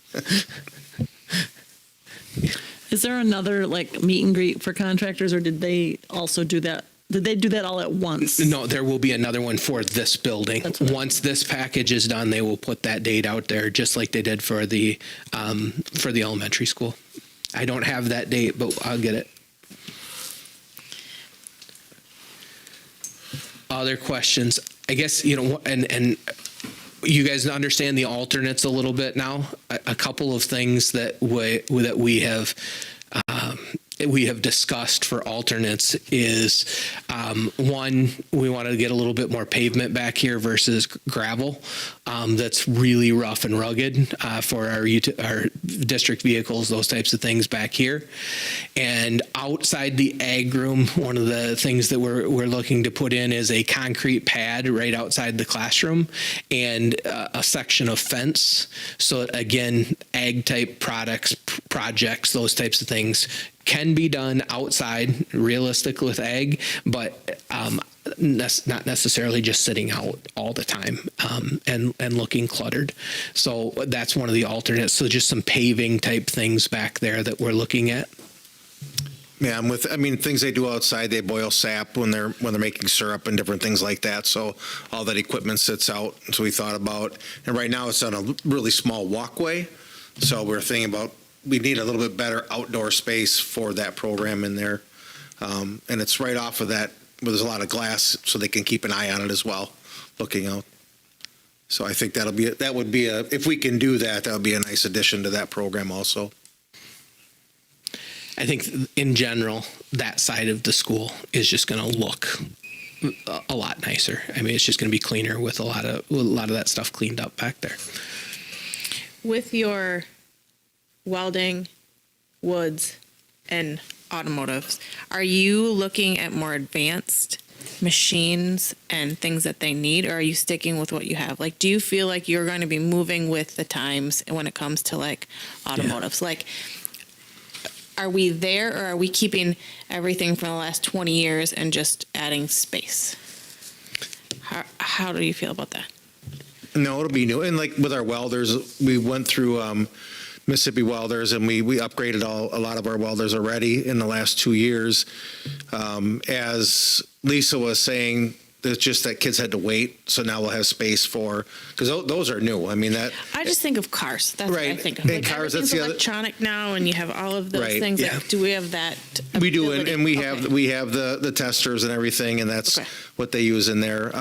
S2: Is there another meet and greet for contractors, or did they also do that? Did they do that all at once?
S5: No, there will be another one for this building. Once this package is done, they will put that date out there, just like they did for the elementary school. I don't have that date, but I'll get it. Other questions? I guess, and you guys understand the alternates a little bit now. A couple of things that we have discussed for alternates is one, we want to get a little bit more pavement back here versus gravel. That's really rough and rugged for our district vehicles, those types of things back here. And outside the ag room, one of the things that we're looking to put in is a concrete pad right outside the classroom and a section of fence. So again, ag type projects, those types of things can be done outside, realistic with ag, but not necessarily just sitting out all the time and looking cluttered. So that's one of the alternates. So just some paving type things back there that we're looking at.
S10: Yeah, things they do outside, they boil sap when they're making syrup and different things like that. So all that equipment sits out. So we thought about, and right now it's on a really small walkway. So we're thinking about, we need a little bit better outdoor space for that program in there. And it's right off of that, where there's a lot of glass, so they can keep an eye on it as well, looking out. So I think that would be if we can do that, that would be a nice addition to that program also.
S5: I think in general, that side of the school is just going to look a lot nicer. I mean, it's just going to be cleaner with a lot of that stuff cleaned up back there.
S6: With your welding, woods, and automotives, are you looking at more advanced machines and things that they need, or are you sticking with what you have? Like, do you feel like you're going to be moving with the times when it comes to like automotives? Like, are we there, or are we keeping everything from the last 20 years and just adding space? How do you feel about that?
S10: No, it'll be new. And like with our welders, we went through Mississippi Welders, and we upgraded a lot of our welders already in the last 2 years. As Lisa was saying, it's just that kids had to wait, so now we'll have space for, because those are new. I mean, that.
S6: I just think of cars. That's what I
S10: Right.
S6: think of.
S10: And
S6: Like,
S10: cars,
S6: everything's
S10: that's the other-
S6: electronic now, and you have all of those
S10: Right,
S6: things.
S10: yeah.
S6: Like, do we have that?
S10: We do,
S6: ability?
S10: and we
S6: Okay.
S10: have the testers and everything, and that's
S6: Okay.
S10: what they use in there.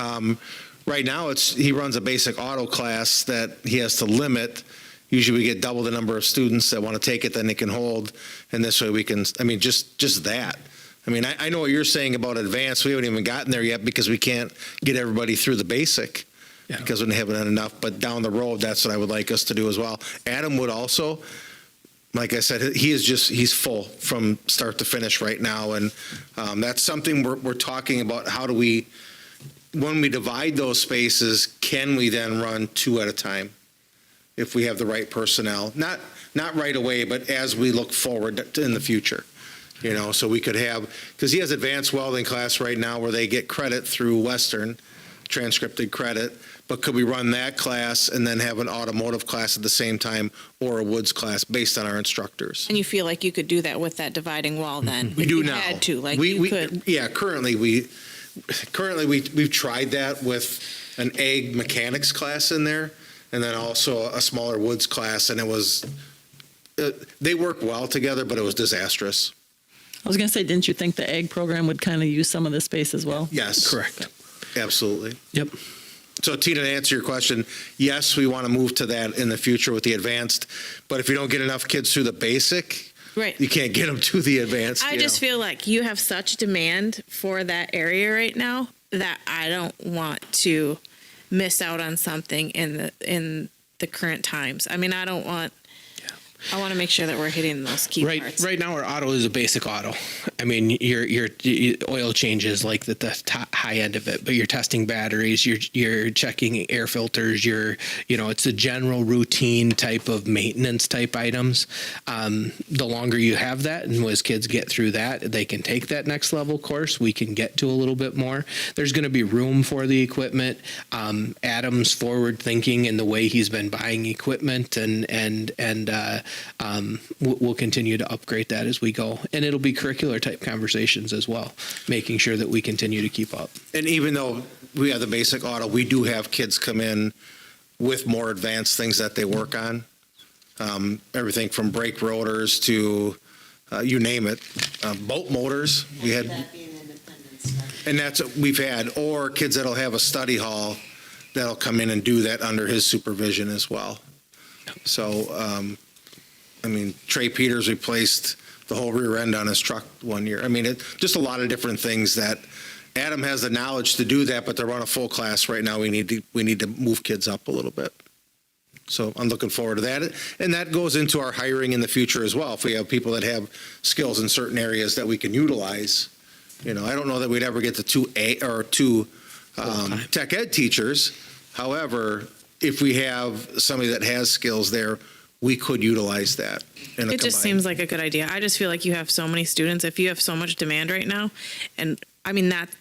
S10: Right now, he runs a basic auto class that he has to limit. Usually we get double the number of students that want to take it than they can hold, and this way we can, I mean, just that. I mean, I know what you're saying about advanced. We haven't even gotten there yet because we can't get everybody through the basic because we haven't had enough. But down the road, that's what I would like us to do as well. Adam would also, like I said, he's full from start to finish right now. And that's something we're talking about. How do we, when we divide those spaces, can we then run 2 at a time? If we have the right personnel, not right away, but as we look forward in the future. So we could have, because he has advanced welding class right now where they get credit through Western, transcripted credit, but could we run that class and then have an automotive class at the same time, or a woods class based on our instructors?
S6: And you feel like you could do that with that dividing wall then?
S10: We
S6: if
S10: do
S6: you
S10: now.
S6: Had to, like
S10: we
S6: could.
S10: Yeah, currently we've tried that with an ag mechanics class in there, and then also a smaller woods class, and it was, they work well together, but it was disastrous.
S2: I was going to say, didn't you think the ag program would kind of use some of this space as well?
S10: Yes.
S5: Correct.
S10: Absolutely.
S5: Yep.
S10: So Tina, to answer your question, yes, we want to move to that in the future with the advanced, but if you don't get enough kids through the basic,
S6: Right.
S10: you can't get them to the advanced.
S6: I just feel like you have such demand for that area right now that I don't want to miss out on something in the current times. I mean, I want to make sure that we're hitting those key parts.
S5: Right now, our auto is a basic auto. I mean, your oil changes like the high end of it, but you're testing batteries, you're checking air filters, it's a general routine type of maintenance type items. The longer you have that, and as kids get through that, they can take that next level course. We can get to a little bit more. There's going to be room for the equipment. Adam's forward thinking in the way he's been buying equipment, and we'll continue to upgrade that as we go. And it'll be curricular type conversations as well, making sure that we continue to keep up.
S10: And even though we have the basic auto, we do have kids come in with more advanced things that they work on. Everything from brake rotors to, you name it, boat motors. We had, and that's what we've had, or kids that'll have a study hall that'll come in and do that under his supervision as well. So, Trey Peters replaced the whole rear end on his truck one year. Just a lot of different things that Adam has the knowledge to do that, but to run a full class right now, we need to move kids up a little bit. So I'm looking forward to that. And that goes into our hiring in the future as well. If we have people that have skills in certain areas that we can utilize, I don't know that we'd ever get to two tech ed teachers. However, if we have somebody that has skills there, we could utilize that.
S6: It just seems like a good idea. I just feel like you have so many students. If you have so much demand right now, and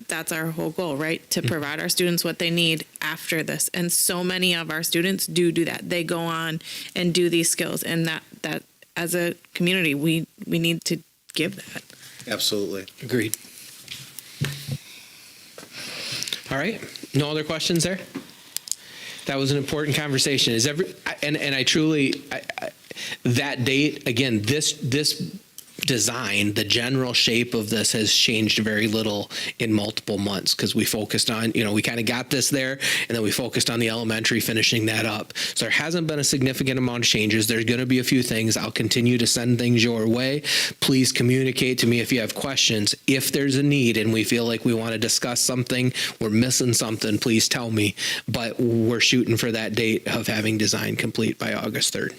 S6: that's our whole goal, right? To provide our students what they need after this. And so many of our students do that. They go on and do these skills, and that as a community, we need to give that.
S10: Absolutely.
S5: Agreed. All right. No other questions there? That was an important conversation. I truly That date, again, this design, the general shape of this has changed very little in multiple months because we focused on, we kind of got this there and then we focused on the elementary, finishing that up. So there hasn't been a significant amount of changes. There's going to be a few things. I'll continue to send things your way. Please communicate to me if you have questions. If there's a need and we feel like we want to discuss something, we're missing something, please tell me. But we're shooting for that date of having design complete by August 3rd.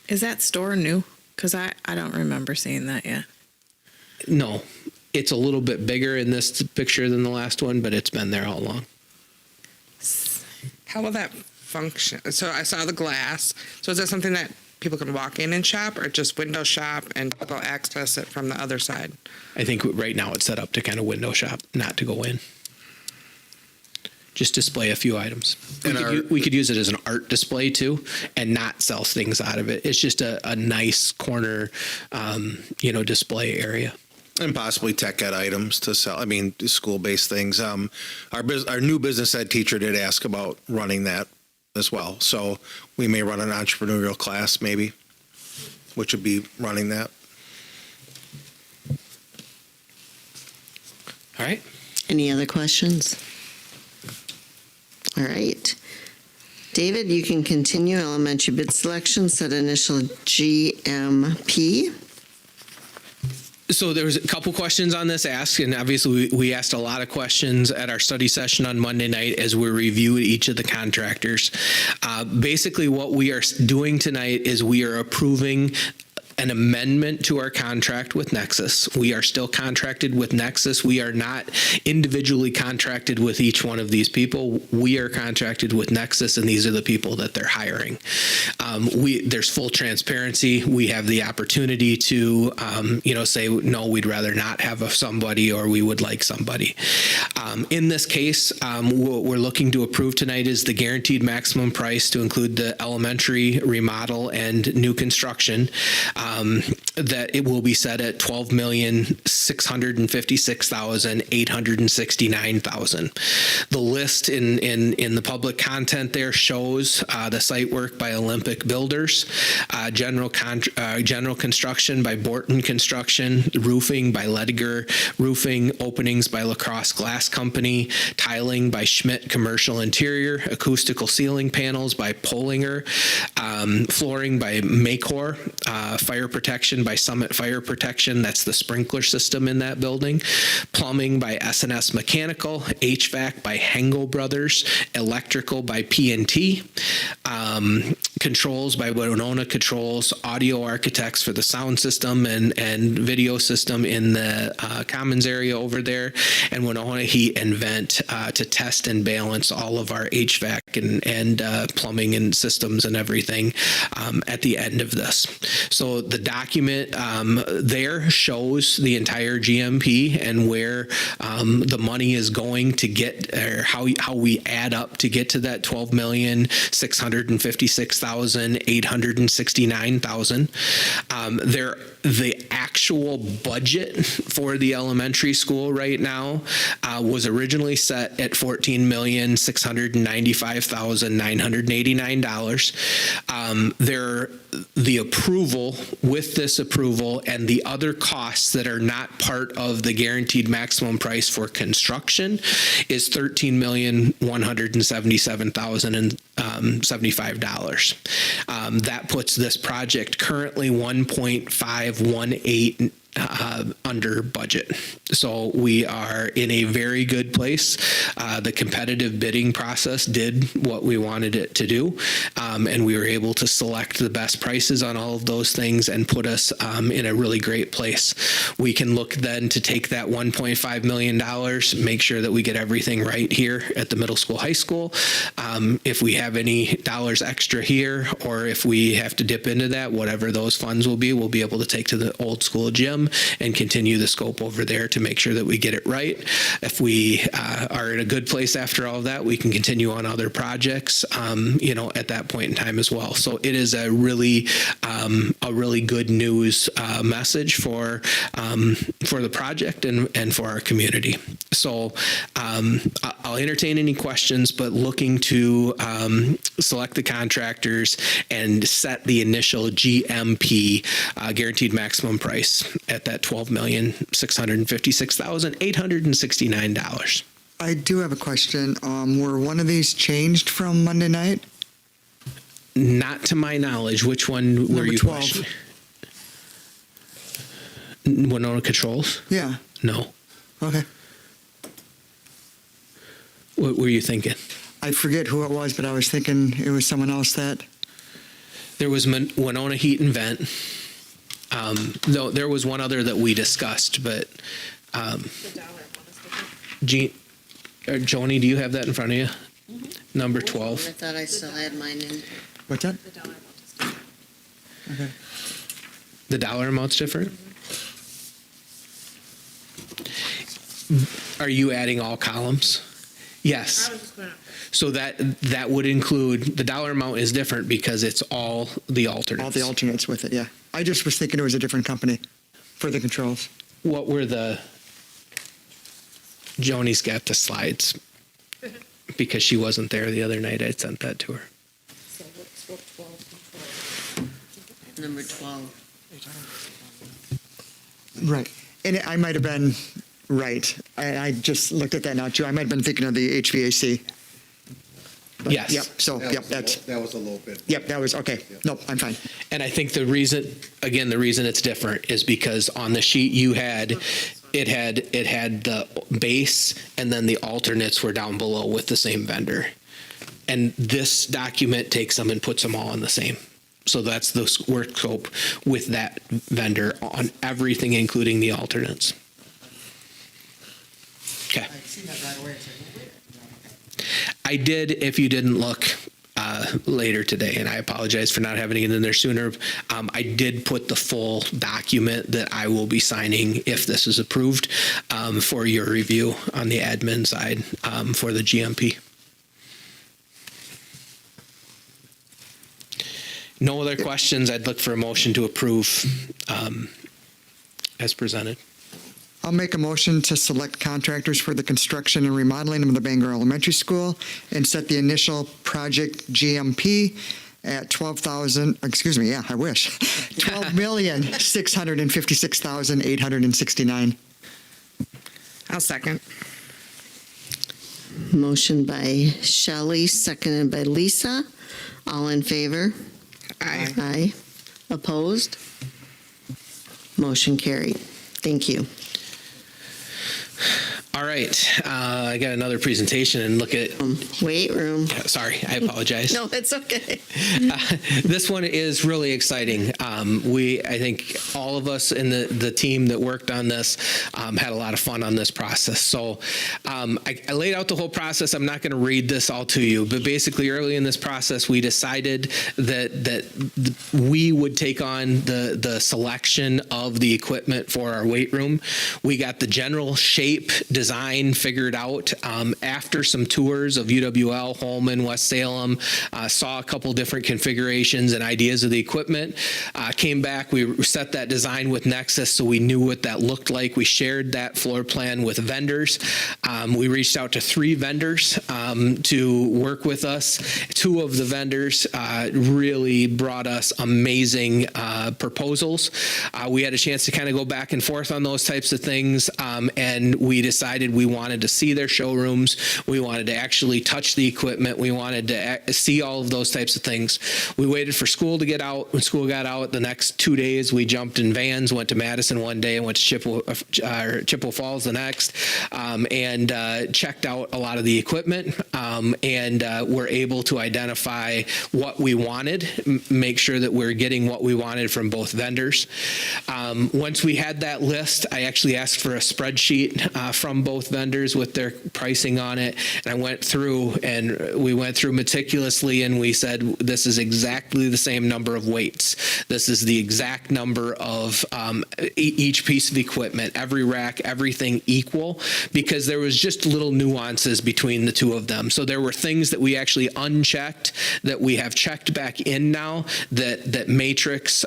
S6: Is that store new? Because I don't remember seeing that yet.
S5: No, it's a little bit bigger in this picture than the last one, but it's been there all along.
S4: How will that function? So I saw the glass. So is that something that people can walk in and shop, or just window shop and people access it from the other side?
S5: I think right now it's set up to kind of window shop, not to go in. Just display a few items. We could use it as an art display too, and not sell things out of it. It's just a nice corner, display area.
S10: And possibly tech ed items to sell. I mean, school-based things. Our new business ed teacher did ask about running that as well. So we may run an entrepreneurial class maybe, which would be running that.
S5: All right.
S1: Any other questions? All right. David, you can continue. Elementary bid selection, set initial GMP.
S5: So there was a couple questions on this asked, and obviously we asked a lot of questions at our study session on Monday night as we reviewed each of the contractors. Basically, what we are doing tonight is we are approving an amendment to our contract with Nexus. We are still contracted with Nexus. We are not individually contracted with each one of these people. We are contracted with Nexus, and these are the people that they're hiring. There's full transparency. We have the opportunity to, say, no, we'd rather not have somebody, or we would like somebody. In this case, what we're looking to approve tonight is the guaranteed maximum price to include the elementary remodel and new construction. That it will be set at $12,656,869. The list in the public content there shows the site work by Olympic Builders, general construction by Borton Construction, roofing by Lediger Roofing, openings by Lacrosse Glass Company, tiling by Schmidt Commercial Interior, acoustical ceiling panels by Polinger, flooring by Macor, fire protection by Summit Fire Protection, that's the sprinkler system in that building, plumbing by S&S Mechanical, HVAC by Hengel Brothers, electrical by P&T, controls by Winona Controls, audio architects for the sound system and video system in the commons area over there, and Winona Heat and Vent to test and balance all of our HVAC and plumbing and systems and everything at the end of this. So the document there shows the entire GMP and where the money is going to get, or how we add up to get to that $12,656,869. The actual budget for the elementary school right now was originally set at $14,695,989. The approval, with this approval and the other costs that are not part of the guaranteed maximum price for construction, is $13,177,075. That puts this project currently 1.518 under budget. So we are in a very good place. The competitive bidding process did what we wanted it to do, and we were able to select the best prices on all of those things and put us in a really great place. We can look then to take that $1.5 million, make sure that we get everything right here at the middle school, high school. If we have any dollars extra here, or if we have to dip into that, whatever those funds will be, we'll be able to take to the old school gym gym and continue the scope over there to make sure that we get it right. If we are in a good place after all of that, we can continue on other projects, at that point in time as well. So it is a really good news message for the project and for our community. So I'll entertain any questions, but looking to select the contractors and set the initial GMP, guaranteed maximum price, at that $12,656,869.
S3: I do have a question. Were one of these changed from Monday night?
S5: Not to my knowledge. Which one were
S3: Number
S5: you
S3: 12.
S5: questioning? Winona Controls?
S3: Yeah.
S5: No.
S3: Okay.
S5: What were you thinking?
S3: I forget who it was, but I was thinking it was someone else that.
S5: There was Winona Heat and Vent. No, there was one other that we discussed, but
S6: The dollar one is different.
S5: Joni, do you have that in front of you? Number 12.
S1: I thought I still had mine in.
S3: What's that?
S6: The dollar amount is different.
S3: Okay.
S5: The dollar amount's different? Are you adding all columns? Yes.
S6: I was just going up.
S5: So that would include, the dollar amount is different because it's all the alternates.
S3: All the alternates with it, yeah. I just was thinking it was a different company for the controls.
S5: What were Joni's got the slides because she wasn't there the other night. I sent that to her.
S6: So what's what 12
S1: Number 12.
S3: Right. And I might have been right. I just looked at that now, too. I might have been thinking of the HVAC. But,
S5: Yes.
S3: Yep, so, yep, that's,
S7: That was a little bit.
S3: yep, that was, okay. Nope, I'm fine.
S5: And I think the reason it's different is because on the sheet you had, it had the base and then the alternates were down below with the same vendor. And this document takes them and puts them all on the same. So that's the work scope with that vendor on everything, including the alternates. Okay. I did, if you didn't look later today, and I apologize for not having it in there sooner. I did put the full document that I will be signing if this is approved for your review on the admin side for the GMP. No other questions. I'd look for a motion to approve as presented.
S3: I'll make a motion to select contractors for the construction and remodeling of the Bangor Elementary School and set the initial project GMP at $12,656,869.
S4: I'll second.
S1: Motion by Shelley, seconded by Lisa. All in favor?
S4: Aye.
S1: Aye. Opposed? Motion carried. Thank you.
S5: All right. I got another presentation and look at,
S1: Weight room.
S5: sorry, I apologize.
S1: No, it's okay.
S5: This one is really exciting. I think all of us in the team that worked on this had a lot of fun on this process. So I laid out the whole process. I'm not going to read this all to you, but basically early in this process, we decided that we would take on the selection of the equipment for our weight room. We got the general shape design figured out after some tours of UWL, Holman, West Salem, saw a couple different configurations and ideas of the equipment, came back, we set that design with Nexus so we knew what that looked like. We shared that floor plan with vendors. We reached out to 3 vendors to work with us. 2 of the vendors really brought us amazing proposals. We had a chance to kind of go back and forth on those types of things, and we decided we wanted to see their showrooms. We wanted to actually touch the equipment. We wanted to see all of those types of things. We waited for school to get out. When school got out, the next 2 days, we jumped in vans, went to Madison one day and went to Chippewa Falls the next, and checked out a lot of the equipment, and were able to identify what we wanted, make sure that we're getting what we wanted from both vendors. Once we had that list, I actually asked for a spreadsheet from both vendors with their pricing on it. And we went through meticulously, and we said, this is exactly the same number of weights. This is the exact number of each piece of equipment, every rack, everything equal, because there was just little nuances between the two of them. So there were things that we actually unchecked that we have checked back in now that Matrix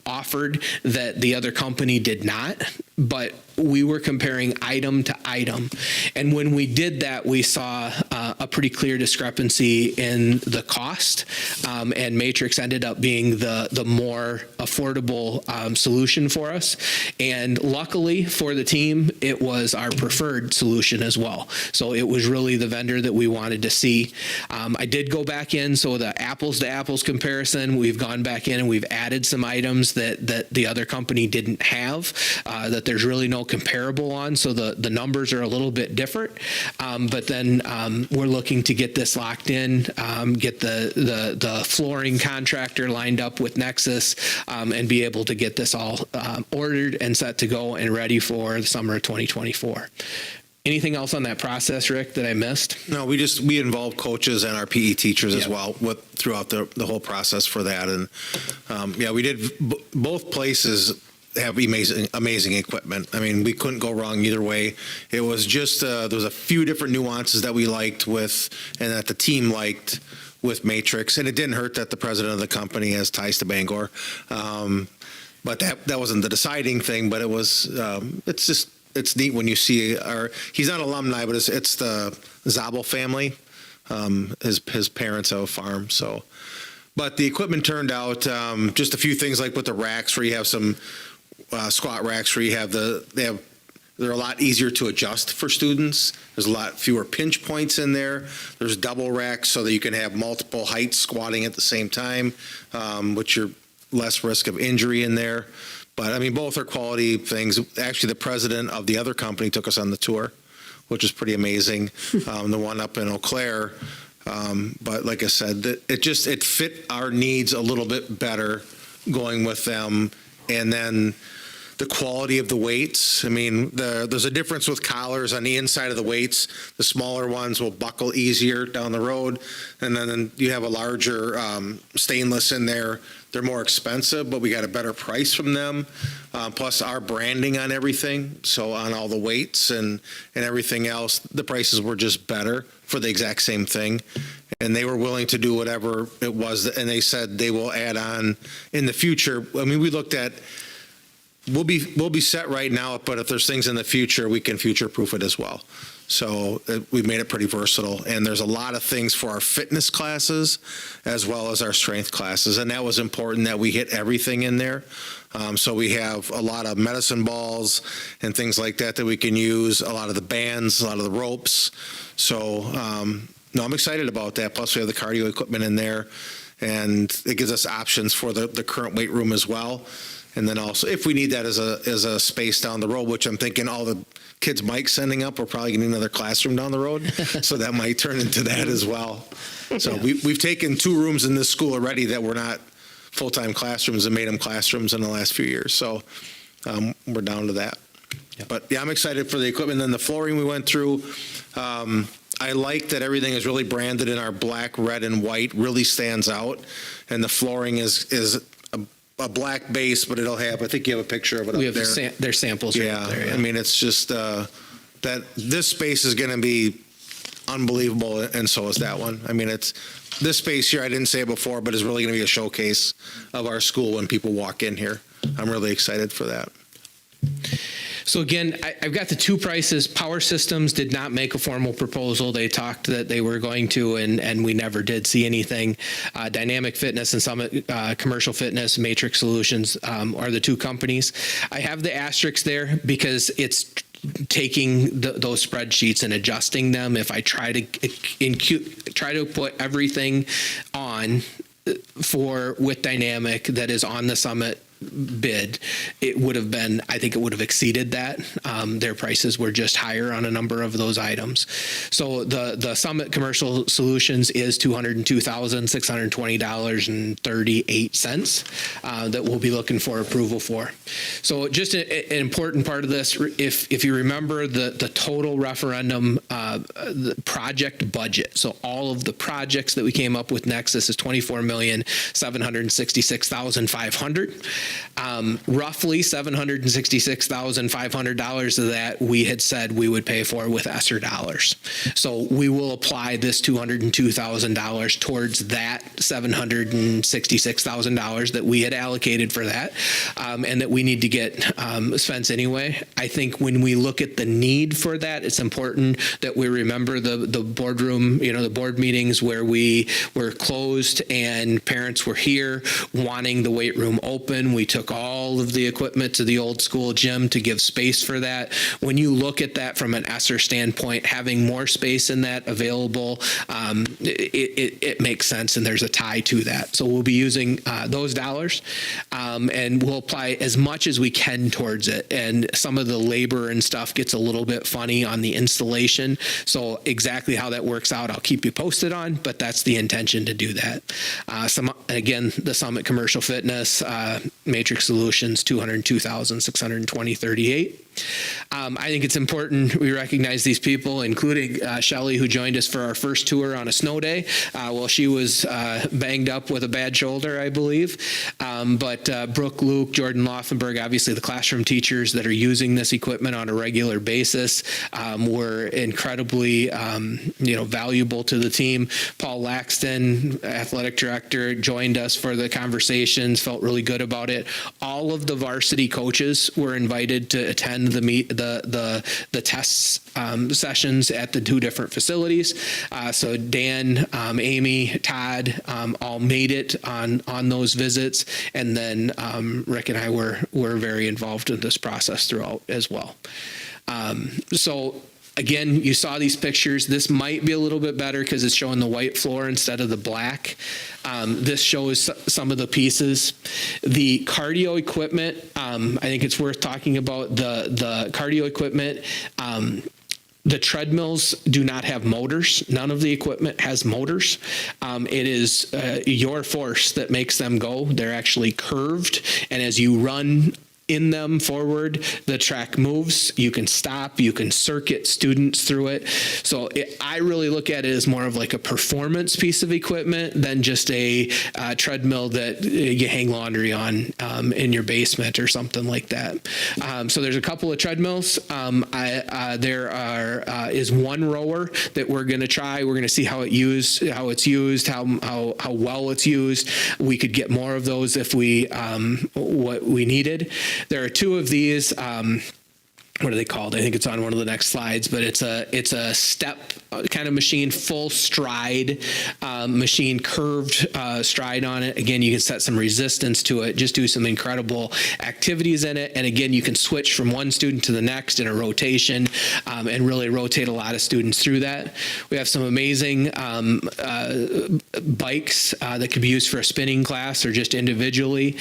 S5: offered that the other company did not, but we were comparing item to item. And when we did that, we saw a pretty clear discrepancy in the cost, and Matrix ended up being the more affordable solution for us. And luckily for the team, it was our preferred solution as well. So it was really the vendor that we wanted to see. I did go back in, so the apples to apples comparison, we've gone back in and we've added some items that the other company didn't have, that there's really no comparable on, so the numbers are a little bit different. But then we're looking to get this locked in, get the flooring contractor lined up with Nexus, and be able to get this all ordered and set to go and ready for the summer of 2024. Anything else on that process, Rick, that I missed?
S10: No, we involved coaches and our PE teachers as well throughout the whole process for that. And we did both places have amazing equipment. I mean, we couldn't go wrong either way. It was just there was a few different nuances that we liked with, and that the team liked with Matrix, and it didn't hurt that the president of the company has ties to Bangor. But that wasn't the deciding thing. But it was it's neat when you see he's not alumni, but it's the Zabel family. His parents have a farm, so. But the equipment turned out just a few things like with the racks, where you have some squat racks where you have they're a lot easier to adjust for students. There's a lot fewer pinch points in there. There's double racks so that you can have multiple heights squatting at the same time, which you're less risk of injury in there. But I mean, both are quality things. Actually, the president of the other company took us on the tour, which is pretty amazing. The one up in Eau Claire. But like I said, it fit our needs a little bit better going with them. And then the quality of the weights. I mean, there's a difference with collars on the inside of the weights. The smaller ones will buckle easier down the road. And then you have a larger stainless in there. They're more expensive, but we got a better price from them. Plus our branding on everything. So on all the weights and everything else, the prices were just better for the exact same thing. And they were willing to do whatever it was. And they said they will add on in the future. I mean, we looked at, we'll be set right now, but if there's things in the future, we can future-proof it as well. So we've made it pretty versatile. And there's a lot of things for our fitness classes as well as our strength classes. And that was important that we hit everything in there. So we have a lot of medicine balls and things like that we can use, a lot of the bands, a lot of the ropes. So, no, I'm excited about that. Plus, we have the cardio equipment in there, and it gives us options for the current weight room as well. And then also, if we need that as a space down the road, which I'm thinking all the kids Mike's sending up, we're probably going to need another classroom down the road. So that might turn into that as well. So we've taken 2 rooms in this school already that were not full-time classrooms and made them classrooms in the last few years. So we're down to that. But yeah, I'm excited for the equipment. Then the flooring we went through. I like that everything is really branded in our black, red, and white, really stands out. And the flooring is a black base, but it'll have, I think you have a picture of it up there.
S5: There's samples right there. Yeah.
S10: I mean, it's just that this space is going to be unbelievable, and so is that one. I mean, this space here, I didn't say it before, but is really going to be a showcase of our school when people walk in here. I'm really excited for that.
S5: So again, I've got the 2 prices. Power Systems did not make a formal proposal. They talked that they were going to, and we never did see anything. Dynamic Fitness and Summit Commercial Fitness, Matrix Solutions are the 2 companies. I have the asterisks there because it's taking those spreadsheets and adjusting them. If I try to put everything on with Dynamic that is on the Summit bid, it would have been, I think it would have exceeded that. Their prices were just higher on a number of those items. So the Summit Commercial Solutions is $202,620.38 that we'll be looking for approval for. So just an important part of this, if you remember the total referendum the project budget, so all of the projects that we came up with next, this is $24,766,500. Roughly $766,500 of that we had said we would pay for with ESSER dollars. So we will apply this $202,000 towards that $766,000 that we had allocated for that, and that we need to get spent anyway. I think when we look at the need for that, it's important that we remember the boardroom, the board meetings where we were closed and parents were here wanting the weight room open. We took all of the equipment to the old school gym to give space for that. When you look at that from an ESSER standpoint, having more space in that available, it makes sense, and there's a tie to that. So we'll be using those dollars, and we'll apply as much as we can towards it. And some of the labor and stuff gets a little bit funny on the installation. So exactly how that works out, I'll keep you posted on, but that's the intention to do that. Again, the Summit Commercial Fitness, Matrix Solutions, $202,620.38. I think it's important we recognize these people, including Shelley, who joined us for our first tour on a snow day. Well, she was banged up with a bad shoulder, I believe. But Brooke, Luke, Jordan Laufenberg, obviously the classroom teachers that are using this equipment on a regular basis, were incredibly, valuable to the team. Paul Laxton, athletic director, joined us for the conversations, felt really good about it. All of the varsity coaches were invited to attend the tests sessions at the two different facilities. So Dan, Amy, Todd, all made it on those visits, and then Rick and I were very involved in this process throughout as well. So again, you saw these pictures. This might be a little bit better because it's showing the white floor instead of the black. This shows some of the pieces. The cardio equipment, I think it's worth talking about the cardio equipment. The treadmills do not have motors. None of the equipment has motors. It is your force that makes them go. They're actually curved, and as you run in them forward, the track moves. You can stop, you can circuit students through it. So I really look at it as more of like a performance piece of equipment than just a treadmill that you hang laundry on in your basement or something like that. So there's a couple of treadmills. There is one rower that we're going to try. We're going to see how it's used, how well it's used. We could get more of those if what we needed. There are two of these. What are they called? I think it's on one of the next slides, but it's a step kind of machine, full stride machine, curved stride on it. Again, you can set some resistance to it, just do some incredible activities in it. And again, you can switch from one student to the next in a rotation and really rotate a lot of students through that. We have some amazing bikes that could be used for a spinning class or just individually.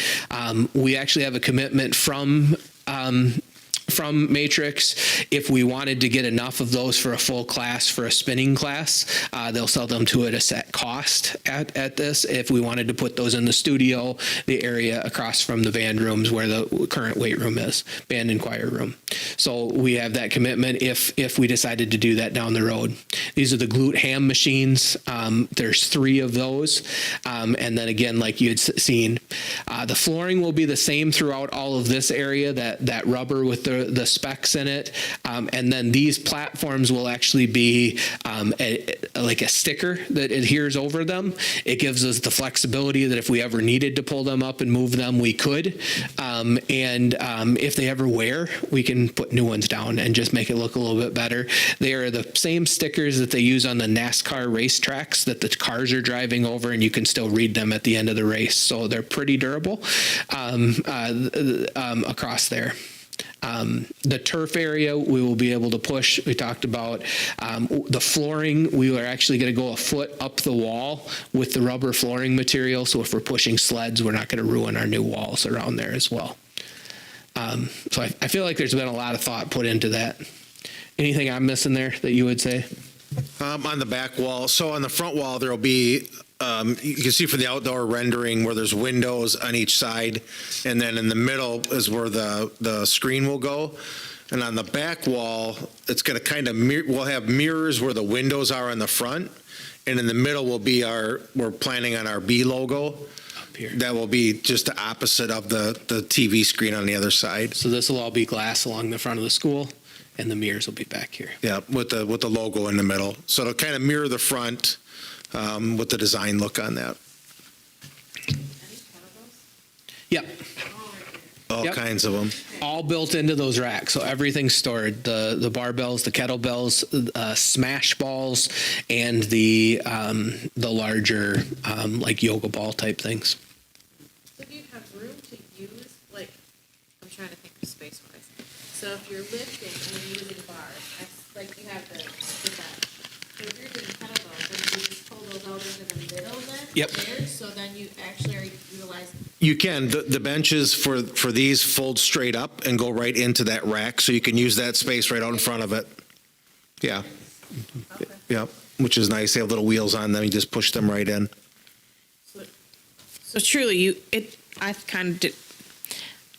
S5: We actually have a commitment from Matrix. If we wanted to get enough of those for a full class, for a spinning class, they'll sell them to at a set cost at this. If we wanted to put those in the studio, the area across from the band rooms where the current weight room is, band and choir room. So we have that commitment if we decided to do that down the road. These are the glute ham machines. There's 3 of those. And then again, like you had seen, the flooring will be the same throughout all of this area, that rubber with the specs in it. And then these platforms will actually be like a sticker that adheres over them. It gives us the flexibility that if we ever needed to pull them up and move them, we could. And if they ever wear, we can put new ones down and just make it look a little bit better. They are the same stickers that they use on the NASCAR racetracks that the cars are driving over, and you can still read them at the end of the race. So they're pretty durable across there. The turf area, we will be able to push. We talked about the flooring. We are actually going to go a foot up the wall with the rubber flooring material. So if we're pushing sleds, we're not going to ruin our new walls around there as well. So I feel like there's been a lot of thought put into that. Anything I'm missing there that you would say?
S10: On the back wall, so on the front wall, there'll be, you can see from the outdoor rendering where there's windows on each side, and then in the middle is where the screen will go. And on the back wall, it's going to kind of, we'll have mirrors where the windows are on the front, and in the middle will be we're planning on our B logo.
S5: Up here.
S10: That will be just the opposite of the TV screen on the other side.
S5: So this will all be glass along the front of the school, and the mirrors will be back here.
S10: Yeah, with the logo in the middle. So it'll kind of mirror the front with the design look on that.
S5: Yep.
S10: All
S5: Yep.
S10: kinds of them.
S5: All built into those racks, so everything's stored. The barbells, the kettlebells, smash balls, and the larger like yoga ball type things.
S8: So do you have room to use, like, I'm trying to think of space-wise. So if you're lifting and you're using bars, like you have the bench. So if you're doing kettlebells, then you just pull those out into the middle then?
S5: Yep.
S8: There, so then you actually are utilizing.
S10: You can. The benches for these fold straight up and go right into that rack, so you can use that space right out in front of it. Yeah.
S8: Okay.
S10: Yeah, which is nice. They have little wheels on them. You just push them right in.
S6: So truly, I kind of did,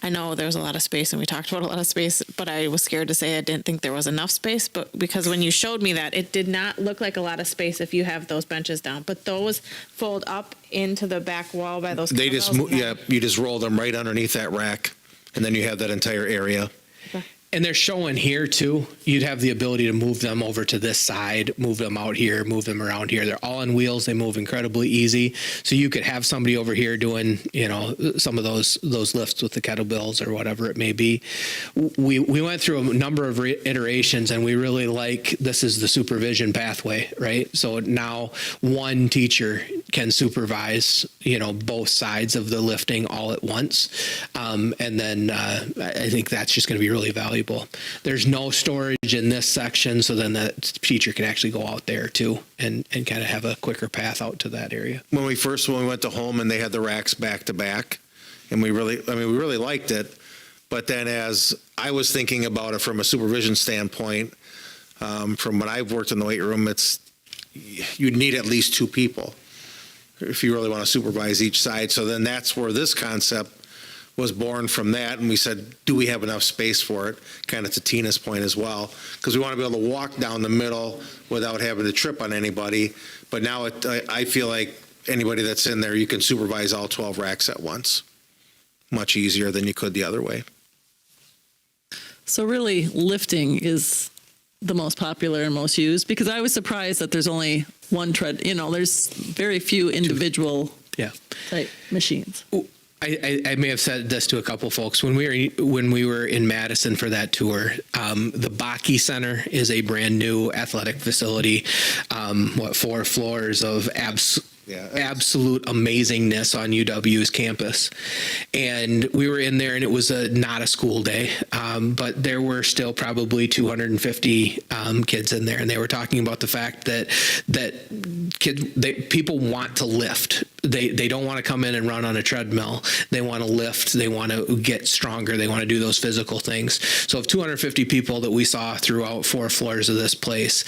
S6: I know there's a lot of space and we talked about a lot of space, but I was scared to say I didn't think there was enough space, but because when you showed me that, it did not look like a lot of space if you have those benches down, but those fold up into the back wall by those.
S10: They just,
S6: kettlebells and then-
S10: you just roll them right underneath that rack, and then you have that entire area.
S5: And they're showing here too. You'd have the ability to move them over to this side, move them out here, move them around here. They're all on wheels. They move incredibly easy. So you could have somebody over here doing, some of those lifts with the kettlebells or whatever it may be. We went through a number of iterations, and we really like this is the supervision pathway, right? So now one teacher can supervise, both sides of the lifting all at once. And then I think that's just going to be really valuable. There's no storage in this section, so then the teacher can actually go out there too and kind of have a quicker path out to that area.
S10: When we went to home and they had the racks back to back, and we really liked it. But then as I was thinking about it from a supervision standpoint, from when I've worked in the weight room, you'd need at least two people if you really want to supervise each side. So then that's where this concept was born from that, and we said, do we have enough space for it? Kind of to Tina's point as well, because we want to be able to walk down the middle without having to trip on anybody. But now I feel like anybody that's in there, you can supervise all 12 racks at once. Much easier than you could the other way.
S2: So really, lifting is the most popular and most used, because I was surprised that there's only one tread. There's very few individual type machines.
S5: I may have said this to a couple folks when we were in Madison for that tour. The Baki Center is a brand new athletic facility. 4 floors of absolute amazingness on UW's campus, and we were in there, and it was not a school day, but there were still probably 250 kids in there, and they were talking about the fact that people want to lift. They don't want to come in and run on a treadmill. They want to lift. They want to get stronger. They want to do those physical things. So of 250 people that we saw throughout 4 floors of this place,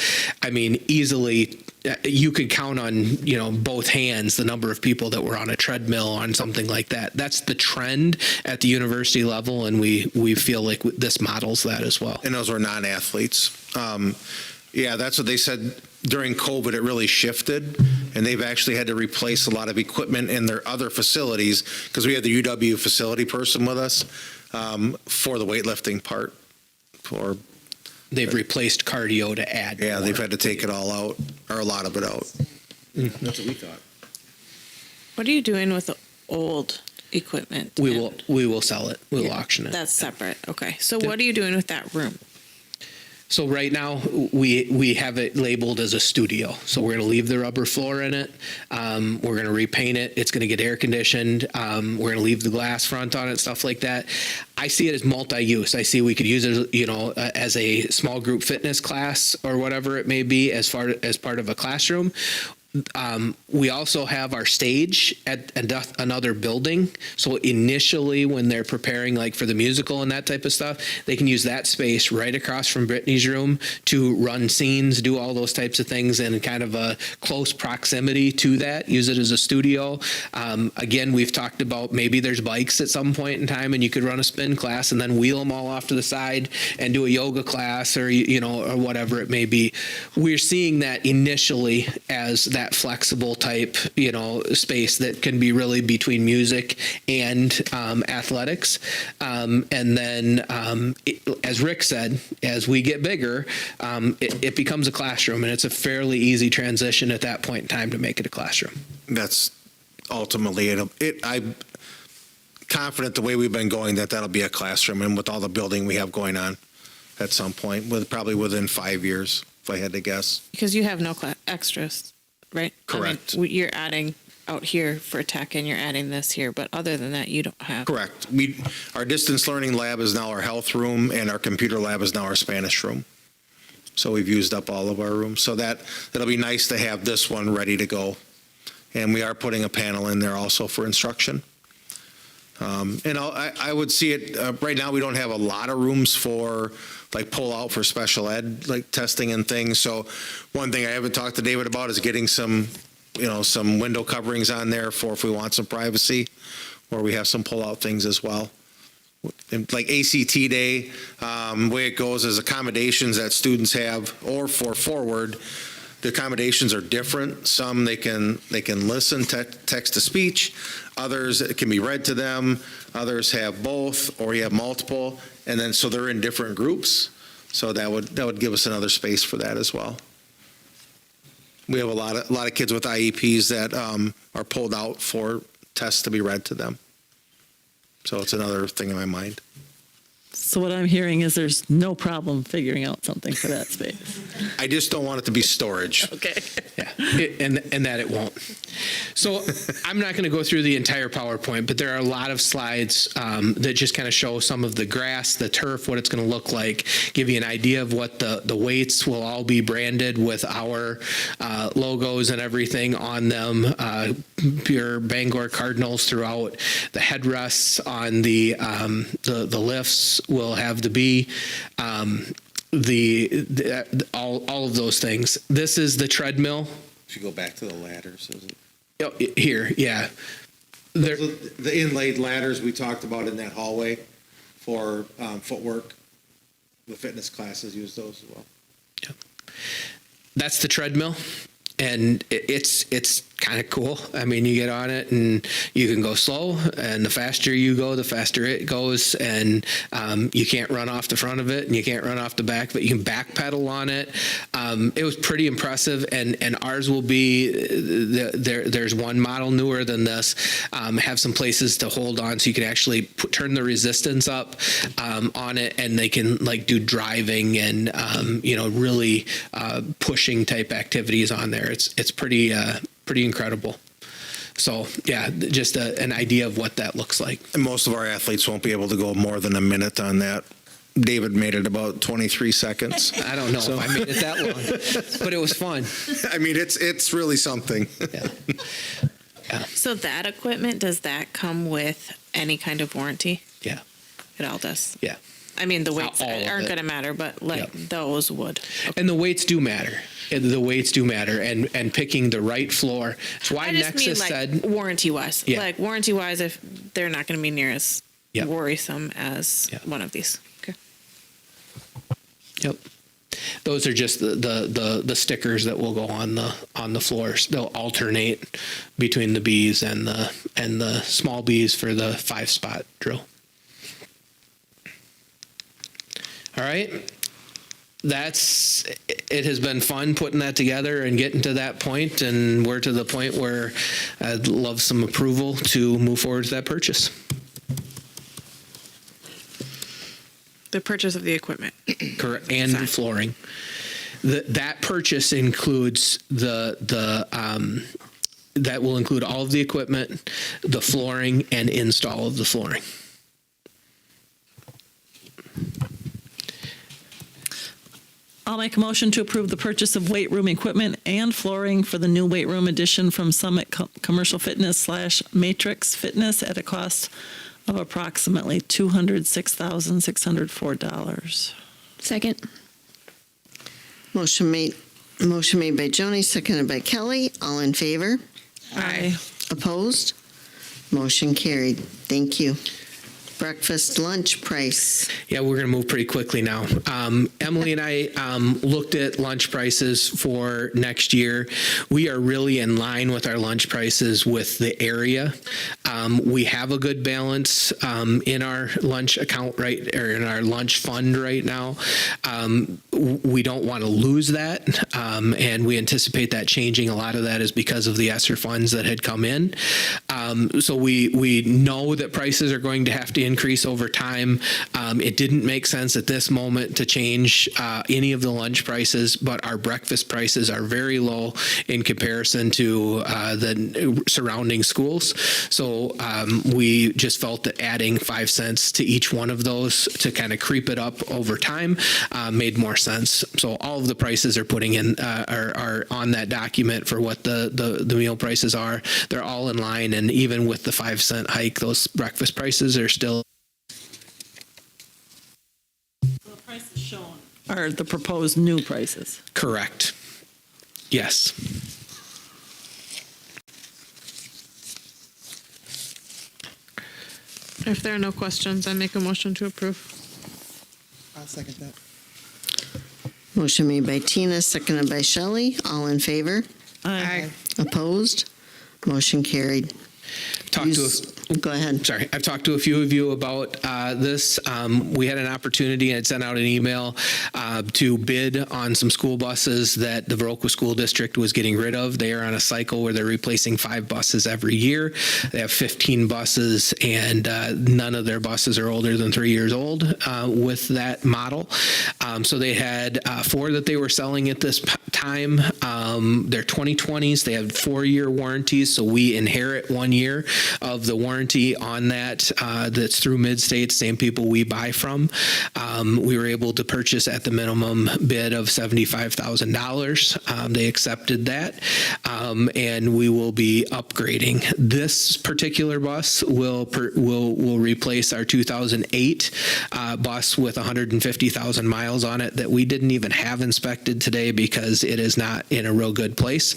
S5: easily you could count on, both hands the number of people that were on a treadmill on something like that. That's the trend at the university level, and we feel like this models that as well.
S10: And those were non-athletes. That's what they said. During COVID, it really shifted, and they've actually had to replace a lot of equipment in their other facilities, because we had the UW facility person with us for the weightlifting part.
S5: They've replaced cardio to add.
S10: Yeah,
S5: more.
S10: they've had to take it all out, or a lot of it out.
S7: That's what we thought.
S6: What are you doing with the old equipment?
S5: We will sell it. We'll auction it.
S6: That's separate. Okay. So what are you doing with that room?
S5: So right now, we have it labeled as a studio. So we're going to leave the rubber floor in it. We're going to repaint it. It's going to get air conditioned. We're going to leave the glass front on it, stuff like that. I see it as multi-use. I see we could use it, as a small group fitness class or whatever it may be as part of a classroom. We also have our stage at another building. So initially, when they're preparing like for the musical and that type of stuff, they can use that space right across from Brittany's room to run scenes, do all those types of things in kind of a close proximity to that, use it as a studio. Again, we've talked about maybe there's bikes at some point in time and you could run a spin class and then wheel them all off to the side and do a yoga class or, or whatever it may be. We're seeing that initially as that flexible type, space that can be really between music and athletics. And then, as Rick said, as we get bigger, it becomes a classroom, and it's a fairly easy transition at that point in time to make it a classroom.
S10: That's ultimately it. I'm confident the way we've been going that'll be a classroom, and with all the building we have going on at some point, probably within 5 years, if I had to guess.
S6: Because you have no extras, right?
S10: Correct.
S6: I mean, you're adding out here for tech and you're adding this here, but other than that, you don't have.
S10: Correct. Our distance learning lab is now our health room, and our computer lab is now our Spanish room. So we've used up all of our rooms. So that'll be nice to have this one ready to go. And we are putting a panel in there also for instruction. And I would see it, right now we don't have a lot of rooms for like pull out for special ed, like testing and things. So one thing I haven't talked to David about is getting some window coverings on there for if we want some privacy, or we have some pull out things as well. And like ACT day, the way it goes is accommodations that students have, or for forward, the accommodations are different. Some they can listen to text to speech. Others it can be read to them. Others have both, or you have multiple, and then so they're in different groups. So that would give us another space for that as well. We have a lot of kids with IEPs that are pulled out for tests to be read to them. So it's another thing in my mind.
S2: So what I'm hearing is there's no problem figuring out something for that space.
S10: I just don't want it to be storage.
S2: Okay.
S5: Yeah, and that it won't. So I'm not going to go through the entire PowerPoint, but there are a lot of slides that just kind of show some of the grass, the turf, what it's going to look like, give you an idea of what the weights will all be branded with our logos and everything on them, pure Bangor Cardinals throughout. The headrests on the lifts will have to be all of those things. This is the treadmill.
S10: If you go back to the ladders, is it?
S5: Oh, here, yeah.
S10: The inlaid ladders we talked about in that hallway for footwork. The fitness classes use those as well.
S5: Yeah. That's the treadmill, and it's kind of cool. I mean, you get on it and you can go slow, and the faster you go, the faster it goes, and you can't run off the front of it and you can't run off the back, but you can back pedal on it. It was pretty impressive, and ours will be, there's one model newer than this, have some places to hold on so you can actually turn the resistance up on it, and they can like do driving and really pushing type activities on there. It's pretty incredible. So yeah, just an idea of what that looks like.
S10: And most of our athletes won't be able to go more than a minute on that. David made it about 23 seconds.
S5: I don't know if I made it that long, but it was fun.
S10: I mean, it's really something.
S5: Yeah.
S6: So that equipment, does that come with any kind of warranty?
S5: Yeah.
S6: It all does?
S5: Yeah.
S6: I mean, the weights
S5: All of
S6: aren't
S5: it.
S6: going to matter, but those would.
S5: And the weights do matter. The weights do matter, and picking the right floor. It's why
S6: I just
S5: Nexus
S6: mean
S5: said
S6: warranty-wise.
S5: Yeah.
S6: Like warranty-wise, if they're not going to be near as
S5: Yep.
S6: worrisome as
S5: Yep.
S6: one of these. Okay.
S5: Yep. Those are just the stickers that will go on the floors. They'll alternate between the bees and the small bees for the 5-spot drill. All right. It has been fun putting that together and getting to that point, and we're to the point where I'd love some approval to move forward to that purchase.
S6: The purchase of the equipment.
S5: Correct, and flooring. That purchase includes that will include all of the equipment, the flooring, and install of the flooring.
S2: I'll make a motion to approve the purchase of weight room equipment and flooring for the new weight room addition from Summit Commercial Fitness / Matrix Fitness at a cost of approximately $206,604.
S9: Second.
S1: Motion made by Joni, seconded by Kelly. All in favor?
S2: Aye.
S1: Opposed? Motion carried. Thank you. Breakfast, lunch price.
S5: Yeah, we're going to move pretty quickly now. Emily and I looked at lunch prices for next year. We are really in line with our lunch prices with the area. We have a good balance in our lunch account or in our lunch fund right now. We don't want to lose that, and we anticipate that changing. A lot of that is because of the ESSER funds that had come in. So we know that prices are going to have to increase over time. It didn't make sense at this moment to change any of the lunch prices, but our breakfast prices are very low in comparison to the surrounding schools. So we just felt that adding 5 cents to each one of those to kind of creep it up over time made more sense. So all of the prices are putting in are on that document for what the meal prices are. They're all in line, and even with the 5 cent hike, those breakfast prices are still.
S2: The prices shown are the proposed new prices.
S5: Correct. Yes.
S6: If there are no questions, I make a motion to approve.
S3: I'll second that.
S1: Motion made by Tina, seconded by Shelley. All in favor?
S6: Aye.
S1: Opposed? Motion carried. Go ahead.
S5: Sorry, I've talked to a few of you about this. We had an opportunity, and I'd sent out an email to bid on some school buses that the Viroqua School District was getting rid of. They are on a cycle where they're replacing 5 buses every year. They have 15 buses, and none of their buses are older than 3 years old with that model. So they had 4 that they were selling at this time. They're 2020s. They have 4-year warranties, so we inherit 1 year of the warranty on that. That's through Mid-State, same people we buy from. We were able to purchase at the minimum bid of $75,000. They accepted that, and we will be upgrading. This particular bus will replace our 2008 bus with 150,000 miles on it that we didn't even have inspected today because it is not in a real good place.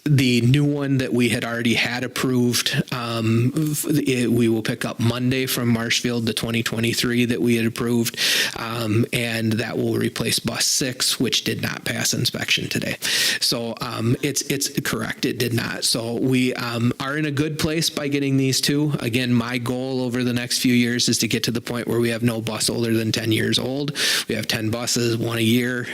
S5: The new one that we had already had approved, we will pick up Monday from Marshfield, the 2023 that we had approved, and that will replace bus 6, which did not pass inspection today. So it's correct, it did not. So we are in a good place by getting these 2. Again, my goal over the next few years is to get to the point where we have no bus older than 10 years old. We have 10 buses, 1 a year.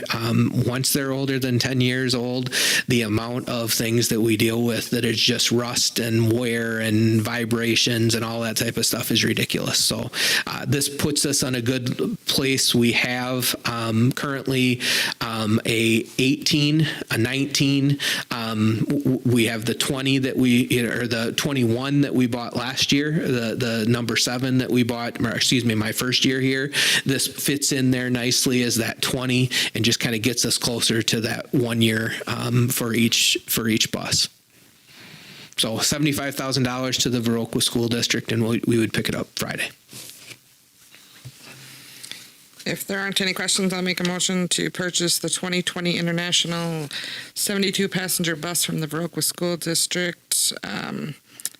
S5: Once they're older than 10 years old, the amount of things that we deal with that is just rust and wear and vibrations and all that type of stuff is ridiculous. So this puts us on a good place. We have currently a 18, a 19. We have the 20 that or the 21 that we bought last year, the number 7 that we bought, my first year here. This fits in there nicely as that 20 and just kind of gets us closer to that 1 year for each bus. So $75,000 to the Viroqua School District, and we would pick it up Friday.
S4: If there aren't any questions, I'll make a motion to purchase the 2020 International 72-passenger bus from the Viroqua School District at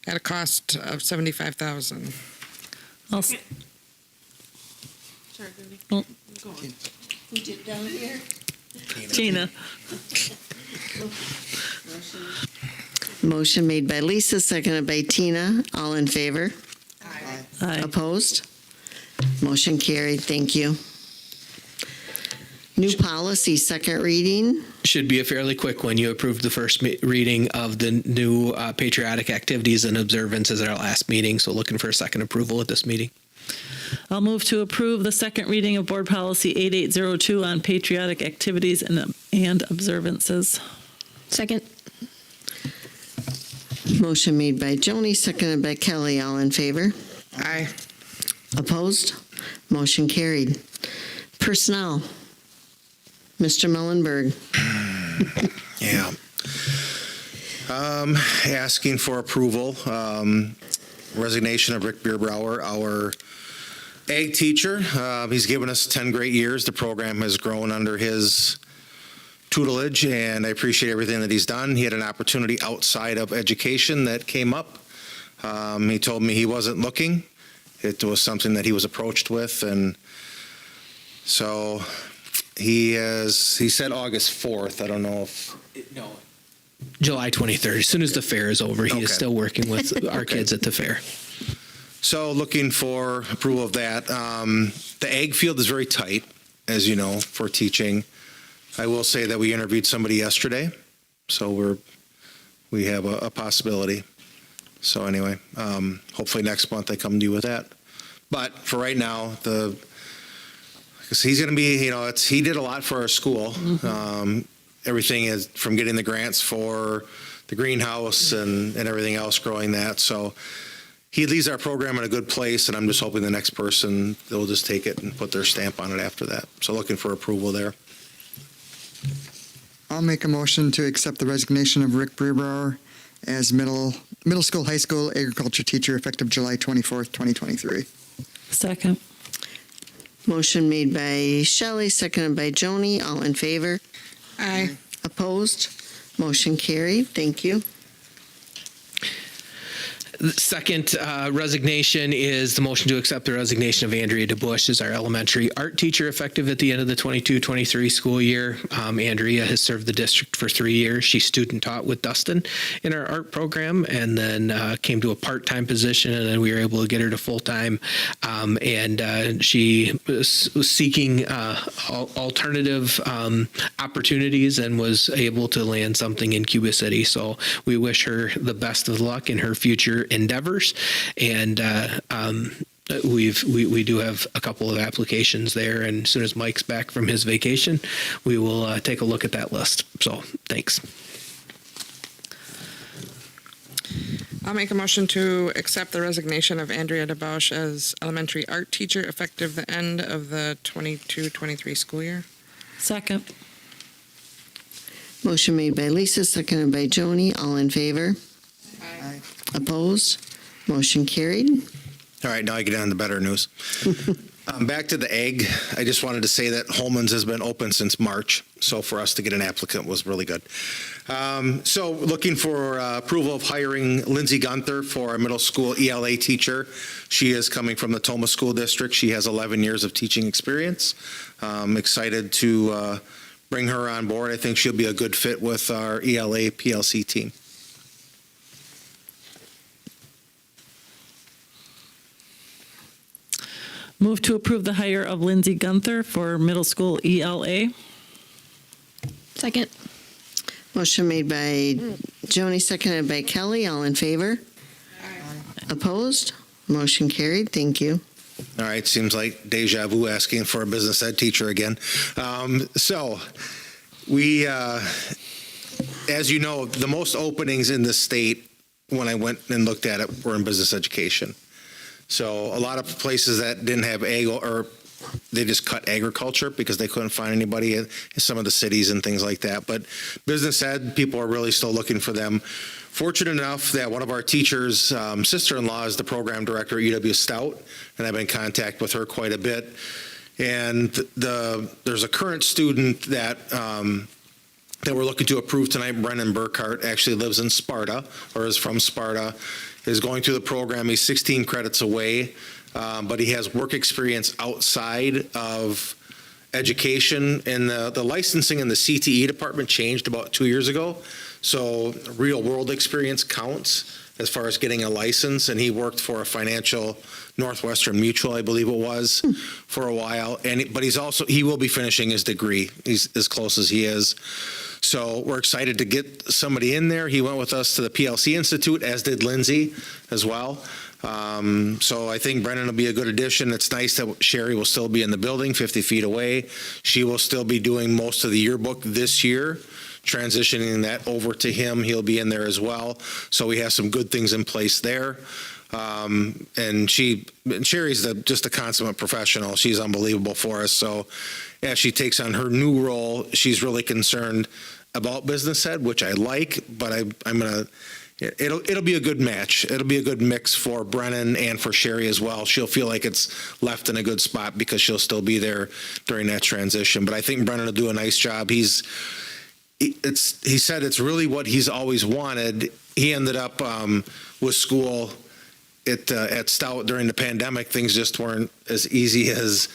S4: a cost of $75,000.
S6: Sorry, Brittany.
S2: Oh.
S6: Go on.
S1: Who did down here?
S2: Tina.
S1: Motion made by Lisa, seconded by Tina. All in favor?
S2: Aye.
S1: Opposed? Motion carried. Thank you. New policy, second reading.
S5: Should be a fairly quick one. You approved the first reading of the new patriotic activities and observances at our last meeting, so looking for a second approval at this meeting.
S2: I'll move to approve the second reading of Board Policy 8802 on patriotic activities and observances.
S9: Second.
S1: Motion made by Joni, seconded by Kelly. All in favor?
S4: Aye.
S1: Opposed? Motion carried. Personnel. Mr. Mullenberg.
S10: Yeah. Asking for approval, resignation of Rick Bierbauer, our ag teacher. He's given us 10 great years. The program has grown under his tutelage, and I appreciate everything that he's done. He had an opportunity outside of education that came up. He told me he wasn't looking. It was something that he was approached with, and so he said August 4th. I don't know if...
S5: No. July 23rd. As soon as the fair is over, he
S10: Okay.
S5: is still working with our kids at the fair.
S10: So looking for approval of that. The ag field is very tight, as you know, for teaching. I will say that we interviewed somebody yesterday, so we have a possibility. So anyway, hopefully next month I come to you with that. But for right now, because he's going to be, he did a lot for our school. Everything is from getting the grants for the greenhouse and everything else, growing that. So he leaves our program in a good place, and I'm just hoping the next person, they'll just take it and put their stamp on it after that. So looking for approval there.
S3: I'll make a motion to accept the resignation of Rick Bierbauer as middle school, high school agriculture teacher effective July 24th, 2023.
S2: Second.
S1: Motion made by Shelley, seconded by Joni. All in favor?
S4: Aye.
S1: Opposed? Motion carried. Thank you.
S5: The second resignation is the motion to accept the resignation of Andrea DeBush as our elementary art teacher effective at the end of the 22-23 school year. Andrea has served the district for 3 years. She student taught with Dustin in our art program, and then came to a part-time position, and then we were able to get her to full-time. And she was seeking alternative opportunities and was able to land something in Cuba City. So we wish her the best of luck in her future endeavors, and we do have a couple of applications there, and as soon as Mike's back from his vacation, we will take a look at that list. So thanks.
S4: I'll make a motion to accept the resignation of Andrea DeBausch as elementary art teacher effective the end of the 22-23 school year.
S2: Second.
S1: Motion made by Lisa, seconded by Joni. All in favor?
S3: Aye.
S1: Opposed? Motion carried.
S10: All right, now I get on to better news. Back to the egg, I just wanted to say that Holman's has been open since March, so for us to get an applicant was really good. So looking for approval of hiring Lindsay Gunther for our middle school ELA teacher. She is coming from the Toma School District. She has 11 years of teaching experience. Excited to bring her on board. I think she'll be a good fit with our ELA PLC team.
S2: Move to approve the hire of Lindsay Gunther for middle school ELA.
S9: Second.
S1: Motion made by Joni, seconded by Kelly. All in favor? Opposed? Motion carried. Thank you.
S10: All right, seems like deja vu asking for a business ed teacher again. So we, as you know, the most openings in the state when I went and looked at it were in business education. So a lot of places that didn't have ag, or they just cut agriculture because they couldn't find anybody in some of the cities and things like that. But business ed, people are really still looking for them. Fortunate enough that one of our teachers' sister-in-law is the program director at UW Stout, and I've been in contact with her quite a bit. And there's a current student that we're looking to approve tonight. Brennan Burkhart actually lives in Sparta, or is from Sparta, is going through the program. He's 16 credits away, but he has work experience outside of education. And the licensing in the CTE department changed about 2 years ago. So real world experience counts as far as getting a license. And he worked for a financial Northwestern Mutual, I believe it was, for a while. But he will be finishing his degree. He's as close as he is. So we're excited to get somebody in there. He went with us to the PLC Institute, as did Lindsay as well. So I think Brennan will be a good addition. It's nice that Sherry will still be in the building 50 feet away. She will still be doing most of the yearbook this year, transitioning that over to him. He'll be in there as well. So we have some good things in place there. And Sherry's just a consummate professional. She's unbelievable for us. So as she takes on her new role, she's really concerned about business ed, which I like, but I'm going to, it'll be a good match. It'll be a good mix for Brennan and for Sherry as well. She'll feel like it's left in a good spot because she'll still be there during that transition. But I think Brennan will do a nice job. He said it's really what he's always wanted. He ended up with school at Stout during the pandemic. Things just weren't as easy as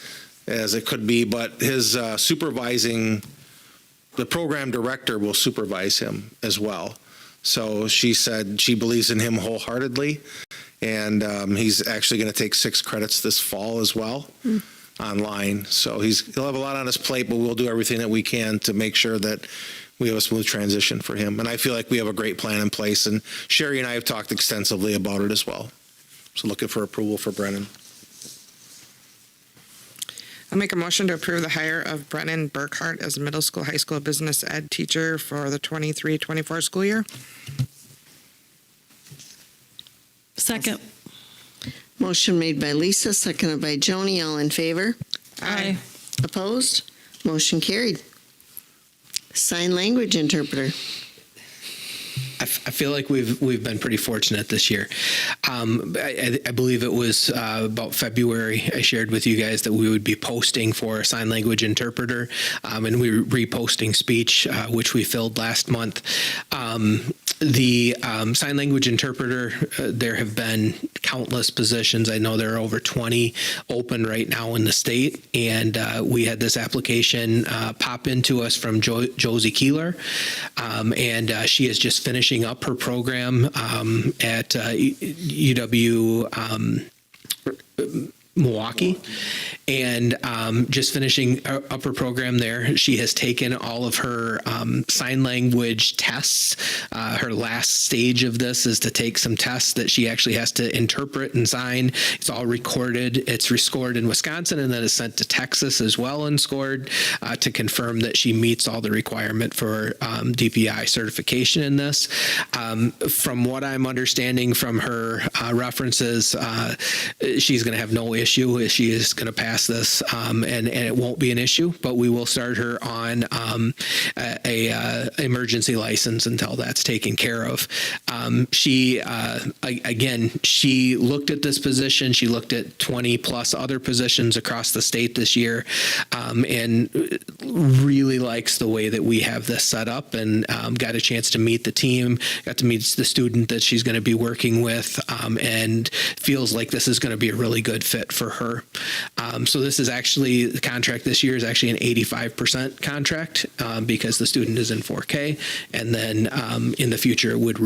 S10: it could be, but his supervising, the program director will supervise him as well. So she said she believes in him wholeheartedly, and he's actually going to take 6 credits this fall as well online. So he'll have a lot on his plate, but we'll do everything that we can to make sure that we have a smooth transition for him. And I feel like we have a great plan in place, and Sherry and I have talked extensively about it as well. So looking for approval for Brennan.
S4: I'll make a motion to approve the hire of Brennan Burkhart as middle school, high school business ed teacher for the 23-24 school year.
S2: Second.
S1: Motion made by Lisa, seconded by Joni. All in favor?
S2: Aye.
S1: Opposed? Motion carried. Sign language interpreter.
S5: I feel like we've been pretty fortunate this year. I believe it was about February I shared with you guys that we would be posting for a sign language interpreter, and we were reposting speech, which we filled last month. The sign language interpreter, there have been countless positions. I know there are over 20 open right now in the state, and we had this application pop into us from Josie Keeler, and she is just finishing up her program at UW Milwaukee, and just finishing up her program there. She has taken all of her sign language tests. Her last stage of this is to take some tests that she actually has to interpret and sign. It's all recorded. It's rescored in Wisconsin, and then is sent to Texas as well and scored to confirm that she meets all the requirement for DPI certification in this. From what I'm understanding from her references, she's going to have no issue. She is going to pass this, and it won't be an issue, but we will start her on a emergency license until that's taken care of. She looked at this position. She looked at 20 plus other positions across the state this year, and really likes the way that we have this set up, and got a chance to meet the team, got to meet the student that she's going to be working with, and feels like this is going to be a really good fit for her. So this is actually, the contract this year is actually an 85% contract because the student is in 4K, and then in the future would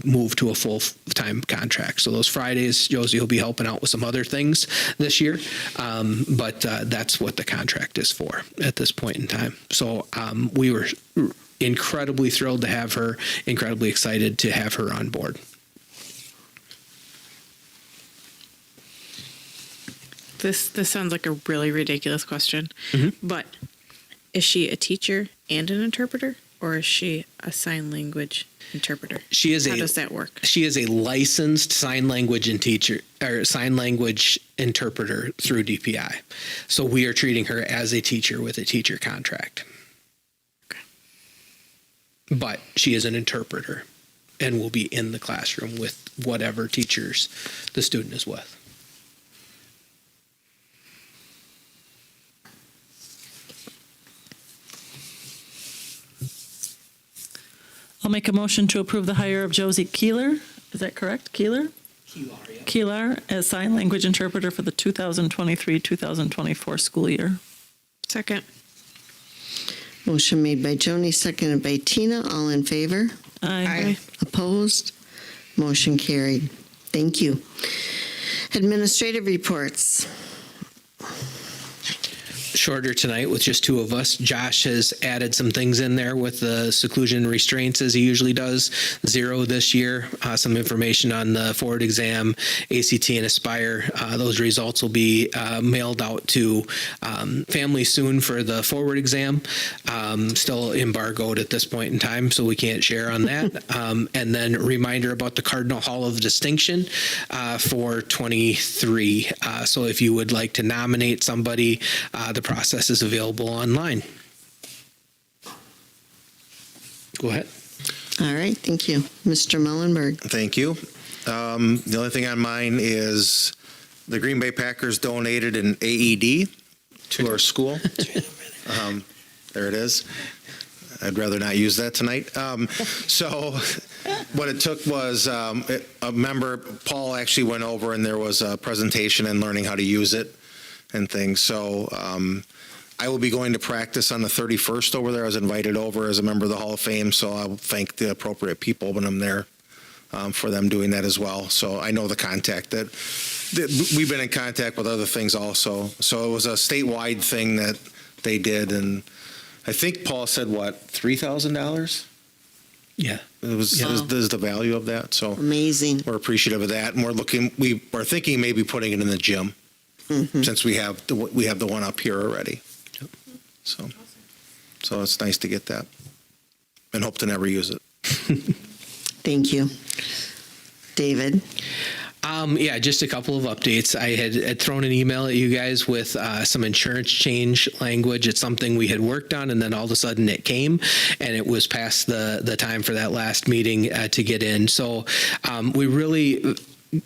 S5: move to a full-time contract. So those Fridays, Josie will be helping out with some other things this year, but that's what the contract is for at this point in time. So we were incredibly thrilled to have her, incredibly excited to have her on board.
S6: This sounds like a really ridiculous question, but is she a teacher and an interpreter, or is she a sign language interpreter? How does that work?
S5: She is a licensed sign language sign language interpreter through DPI. So we are treating her as a teacher with a teacher contract.
S6: Okay.
S5: But she is an interpreter and will be in the classroom with whatever teachers the student is with.
S2: I'll make a motion to approve the hire of Josie Keeler. Is that correct? Keeler? Keeler as sign language interpreter for the 2023-2024 school year.
S6: Second.
S1: Motion made by Joni, seconded by Tina. All in favor?
S6: Aye.
S1: Opposed? Motion carried. Thank you. Administrative reports.
S5: shorter tonight with just two of us. Josh has added some things in there with the seclusion and restraints as he usually does. 0 this year. Some information on the forward exam, ACT and Aspire. Those results will be mailed out to families soon for the forward exam. Still embargoed at this point in time, so we can't share on that. And then a reminder about the Cardinal Hall of Distinction for 23. So if you would like to nominate somebody, the process is available online. Go ahead.
S1: All right, thank you. Mr. Mullenberg.
S10: Thank you. The only thing on mine is the Green Bay Packers donated an AED to our school. There it is. I'd rather not use that tonight. So what it took was a member, Paul, actually went over and there was a presentation and learning how to use it and things. So I will be going to practice on the 31st over there. I was invited over as a member of the Hall of Fame, so I'll thank the appropriate people when I'm there for them doing that as well. So I know the contact that we've been in contact with other things also. So it was a statewide thing that they did, and I think Paul said, what, $3,000?
S5: Yeah.
S10: It was is the value of that. So
S1: Amazing.
S10: we're appreciative of that, and we are thinking maybe putting it in the gym since we have the one up here already. So it's nice to get that, and hope to never use it.
S1: Thank you. David.
S5: Yeah, just a couple of updates. I had thrown an email at you guys with some insurance change language. It's something we had worked on, and then all of a sudden it came, and it was past the time for that last meeting to get in. So we really...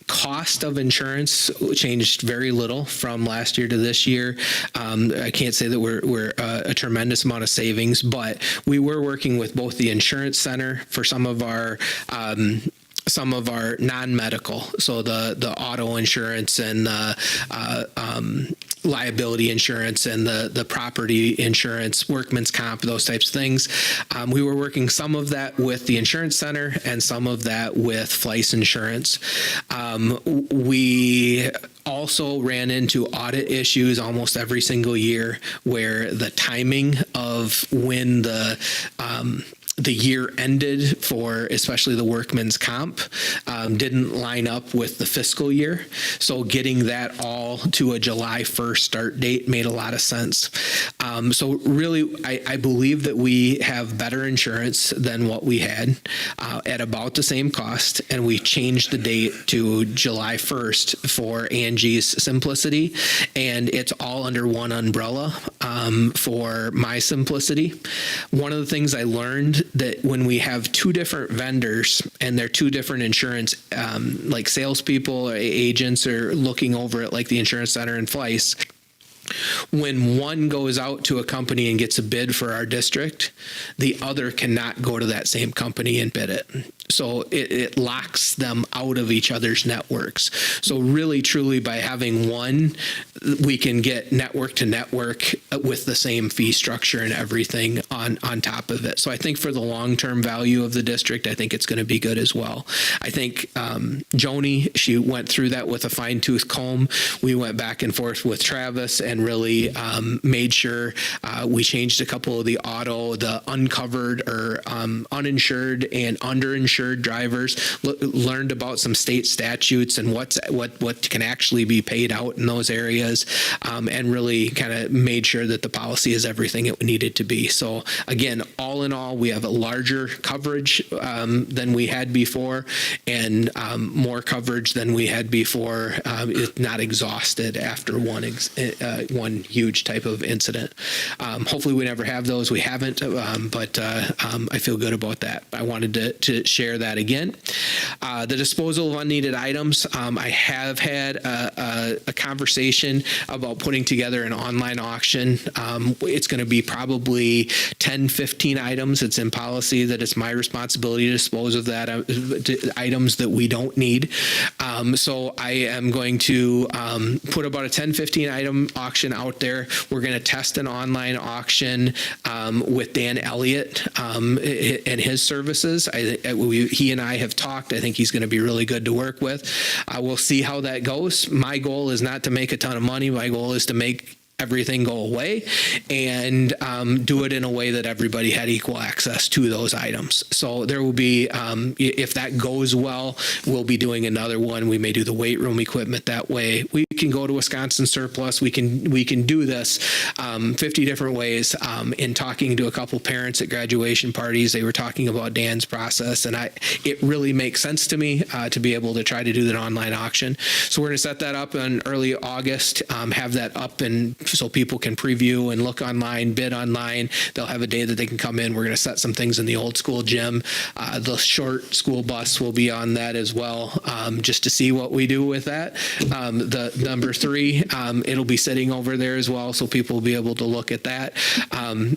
S5: Cost of insurance changed very little from last year to this year. I can't say that we're a tremendous amount of savings, but we were working with both the insurance center for some of our non-medical, so the auto insurance and the liability insurance and the property insurance, workman's comp, those types of things. We were working some of that with the insurance center and some of that with Fleiss Insurance. We also ran into audit issues almost every single year where the timing of when the year ended for especially the workman's comp didn't line up with the fiscal year. So getting that all to a July 1st start date made a lot of sense. So really, I believe that we have better insurance than what we had at about the same cost. And we changed the date to July 1st for Angie's simplicity. And it's all under one umbrella for my simplicity. One of the things I learned that when we have two different vendors and they're two different insurance, like salespeople or agents are looking over it, like the insurance center and Fleiss, when one goes out to a company and gets a bid for our district, the other cannot go to that same company and bid it. So it locks them out of each other's networks. So really, truly, by having one, we can get network to network with the same fee structure and everything on top of it. So I think for the long-term value of the district, I think it's going to be good as well. I think Joni, she went through that with a fine-tooth comb. We went back and forth with Travis and really made sure we changed a couple of the the uncovered or uninsured and underinsured drivers, learned about some state statutes and what can actually be paid out in those areas, and really kind of made sure that the policy is everything it needed to be. So again, all in all, we have a larger coverage than we had before, and more coverage than we had before. It's not exhausted after one huge type of incident. Hopefully we never have those. We haven't, but I feel good about that. I wanted to share that again. The disposal of unneeded items. I have had a conversation about putting together an online auction. It's going to be probably 10, 15 items. It's in policy that it's my responsibility to dispose of that items that we don't need. So I am going to put about a 10, 15 item auction out there. We're going to test an online auction with Dan Elliott and his services. He and I have talked. I think he's going to be really good to work with. We'll see how that goes. My goal is not to make a ton of money. My goal is to make everything go away and do it in a way that everybody had equal access to those items. So there will be, if that goes well, we'll be doing another one. We may do the weight room equipment that way. We can go to Wisconsin Surplus. We can do this 50 different ways. In talking to a couple parents at graduation parties, they were talking about Dan's process, and it really makes sense to me to be able to try to do an online auction. So we're going to set that up in early August, have that up and so people can preview and look online, bid online. They'll have a day that they can come in. We're going to set some things in the old school gym. The short school bus will be on that as well, just to see what we do with that. The number 3, it'll be sitting over there as well, so people will be able to look at that.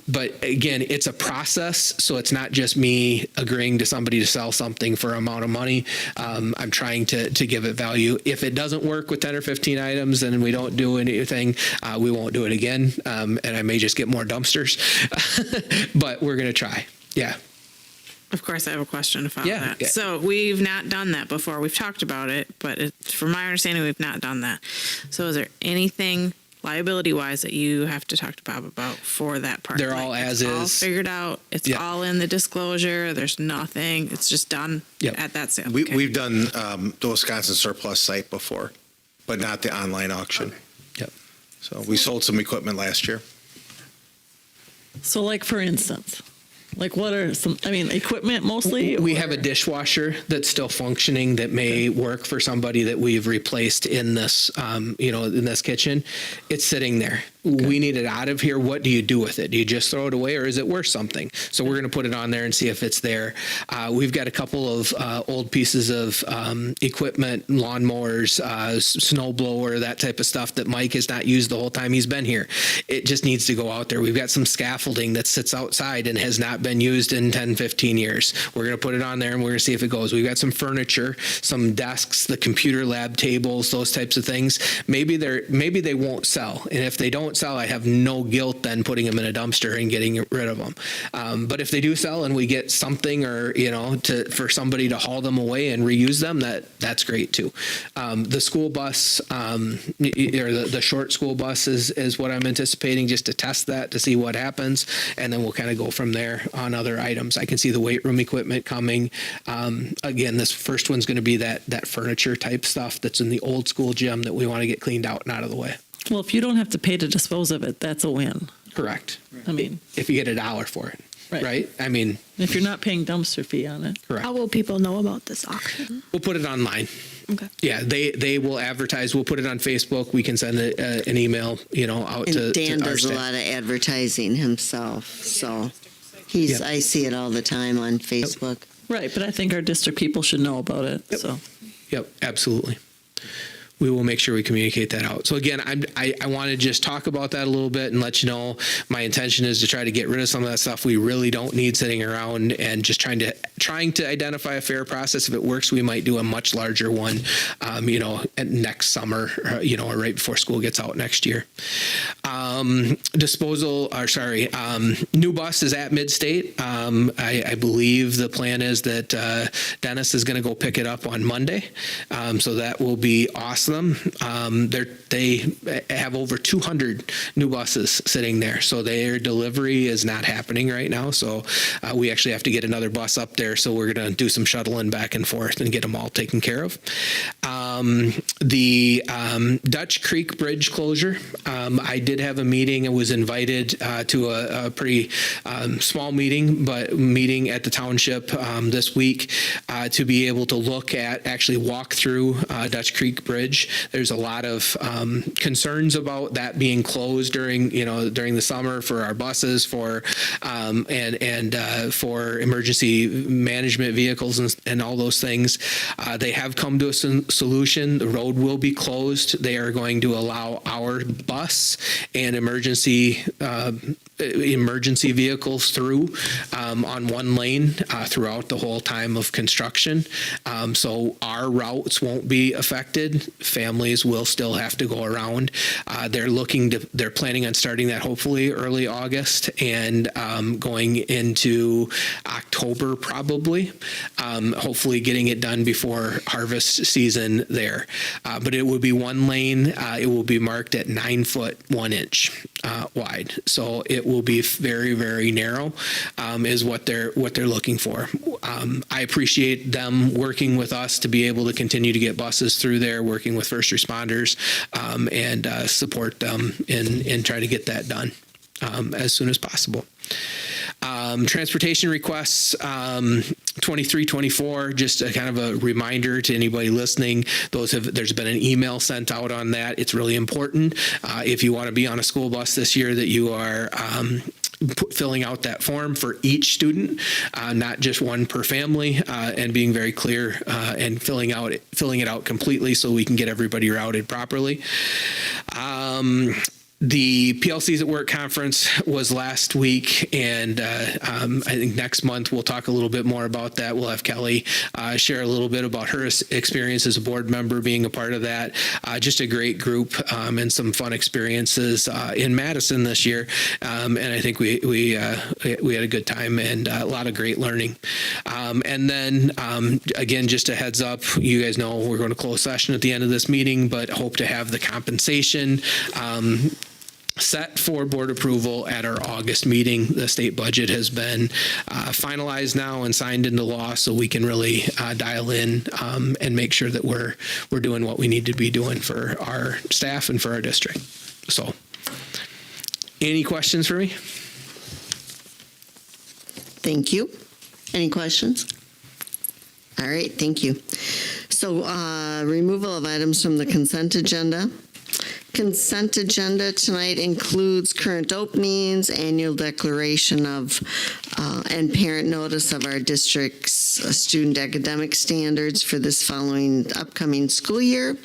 S5: But again, it's a process, so it's not just me agreeing to somebody to sell something for an amount of money. I'm trying to give it value. If it doesn't work with 10 or 15 items and we don't do anything, we won't do it again, and I may just get more dumpsters. But we're going to try. Yeah.
S6: Of course, I have a question about
S5: Yeah,
S6: that.
S5: yeah.
S6: So we've not done that before. We've talked about it, but from my understanding, we've not done that. So is there anything liability-wise that you have to talk to Bob about for that part?
S5: They're all as
S6: it's all
S5: is.
S6: figured out. It's
S5: Yeah.
S6: all in the disclosure. There's nothing. It's just done
S5: Yep.
S6: at that sale.
S10: We,
S6: Okay.
S10: We've done the Wisconsin Surplus site before, but not the online auction.
S5: Yep.
S10: So we sold some equipment last year.
S2: So like, for instance, like what are some, I mean, equipment mostly?
S5: We
S2: or-
S5: have a dishwasher that's still functioning that may work for somebody that we've replaced in this, in this kitchen. It's sitting there. We need it out of here. What do you do with it? Do you just throw it away, or is it worth something? So we're going to put it on there and see if it's there. We've got a couple of old pieces of equipment, lawnmowers, snow blower, that type of stuff that Mike has not used the whole time he's been here. It just needs to go out there. We've got some scaffolding that sits outside and has not been used in 10, 15 years. We're going to put it on there and we're going to see if it goes. We've got some furniture, some desks, the computer lab tables, those types of things. Maybe they won't sell. And if they don't sell, I have no guilt then putting them in a dumpster and getting rid of them. But if they do sell and we get something, or for somebody to haul them away and reuse them, that's great too. The school bus, or the short school bus is what I'm anticipating, just to test that to see what happens, and then we'll kind of go from there on other items. I can see the weight room equipment coming. Again, this first one's going to be that furniture type stuff that's in the old school gym that we want to get cleaned out and out of the way.
S2: Well, if you don't have to pay to dispose of it, that's a win.
S5: Correct.
S2: I mean,
S5: If you get $1 for it, right? I mean,
S2: if you're not paying dumpster fee on it.
S5: correct.
S9: How will people know about this auction?
S5: We'll put it online.
S9: Okay.
S5: Yeah, they will advertise. We'll put it on Facebook. We can send an email, out to
S1: And Dan
S5: to our
S1: does a
S5: staff.
S1: lot of advertising himself, so
S5: Yep.
S1: I see it all the time on Facebook.
S2: Right, but I think our district people should know about it, so.
S5: Yep, absolutely. We will make sure we communicate that out. So again, I want to just talk about that a little bit and let you know my intention is to try to get rid of some of that stuff we really don't need sitting around, and just trying to identify a fair process. If it works, we might do a much larger one, next summer, or right before school gets out next year. New bus is at Midstate. I believe the plan is that Dennis is going to go pick it up on Monday. So that will be awesome. They have over 200 new buses sitting there. So their delivery is not happening right now. So we actually have to get another bus up there. So we're going to do some shuttling back and forth and get them all taken care of. The Dutch Creek Bridge closure. I did have a meeting. I was invited to a pretty small meeting at the township this week to be able to actually walk through Dutch Creek Bridge. There's a lot of concerns about that being closed during the summer for our buses, for emergency management vehicles and all those things. They have come to a solution. The road will be closed. They are going to allow our bus and emergency vehicles through on one lane throughout the whole time of construction. So our routes won't be affected. Families will still have to go around. They're planning on starting that hopefully early August and going into October probably. probably, hopefully getting it done before harvest season there. But it will be one lane. It will be marked at 9 foot 1 inch wide. So it will be very, very narrow, is what they're looking for. I appreciate them working with us to be able to continue to get buses through there, working with first responders, and support them in trying to get that done as soon as possible. Transportation requests, 23, 24, just a kind of a reminder to anybody listening. There's been an email sent out on that. It's really important. If you want to be on a school bus this year, that you are filling out that form for each student, not just one per family, and being very clear and filling it out completely so we can get everybody routed properly. The PLCs at Work conference was last week, and I think next month we'll talk a little bit more about that. We'll have Kelly share a little bit about her experience as a board member, being a part of that. Just a great group and some fun experiences in Madison this year, and I think we had a good time and a lot of great learning. And then again, just a heads up, you guys know we're going to close session at the end of this meeting, but hope to have the compensation set for board approval at our August meeting. The state budget has been finalized now and signed into law, so we can really dial in and make sure that we're doing what we need to be doing for our staff and for our district. So, any questions for me?
S1: Thank you. Any questions? All right, thank you. So removal of items from the consent agenda. Consent agenda tonight includes current openings, annual declaration of and parent notice of our district's student academic standards for this following upcoming school year,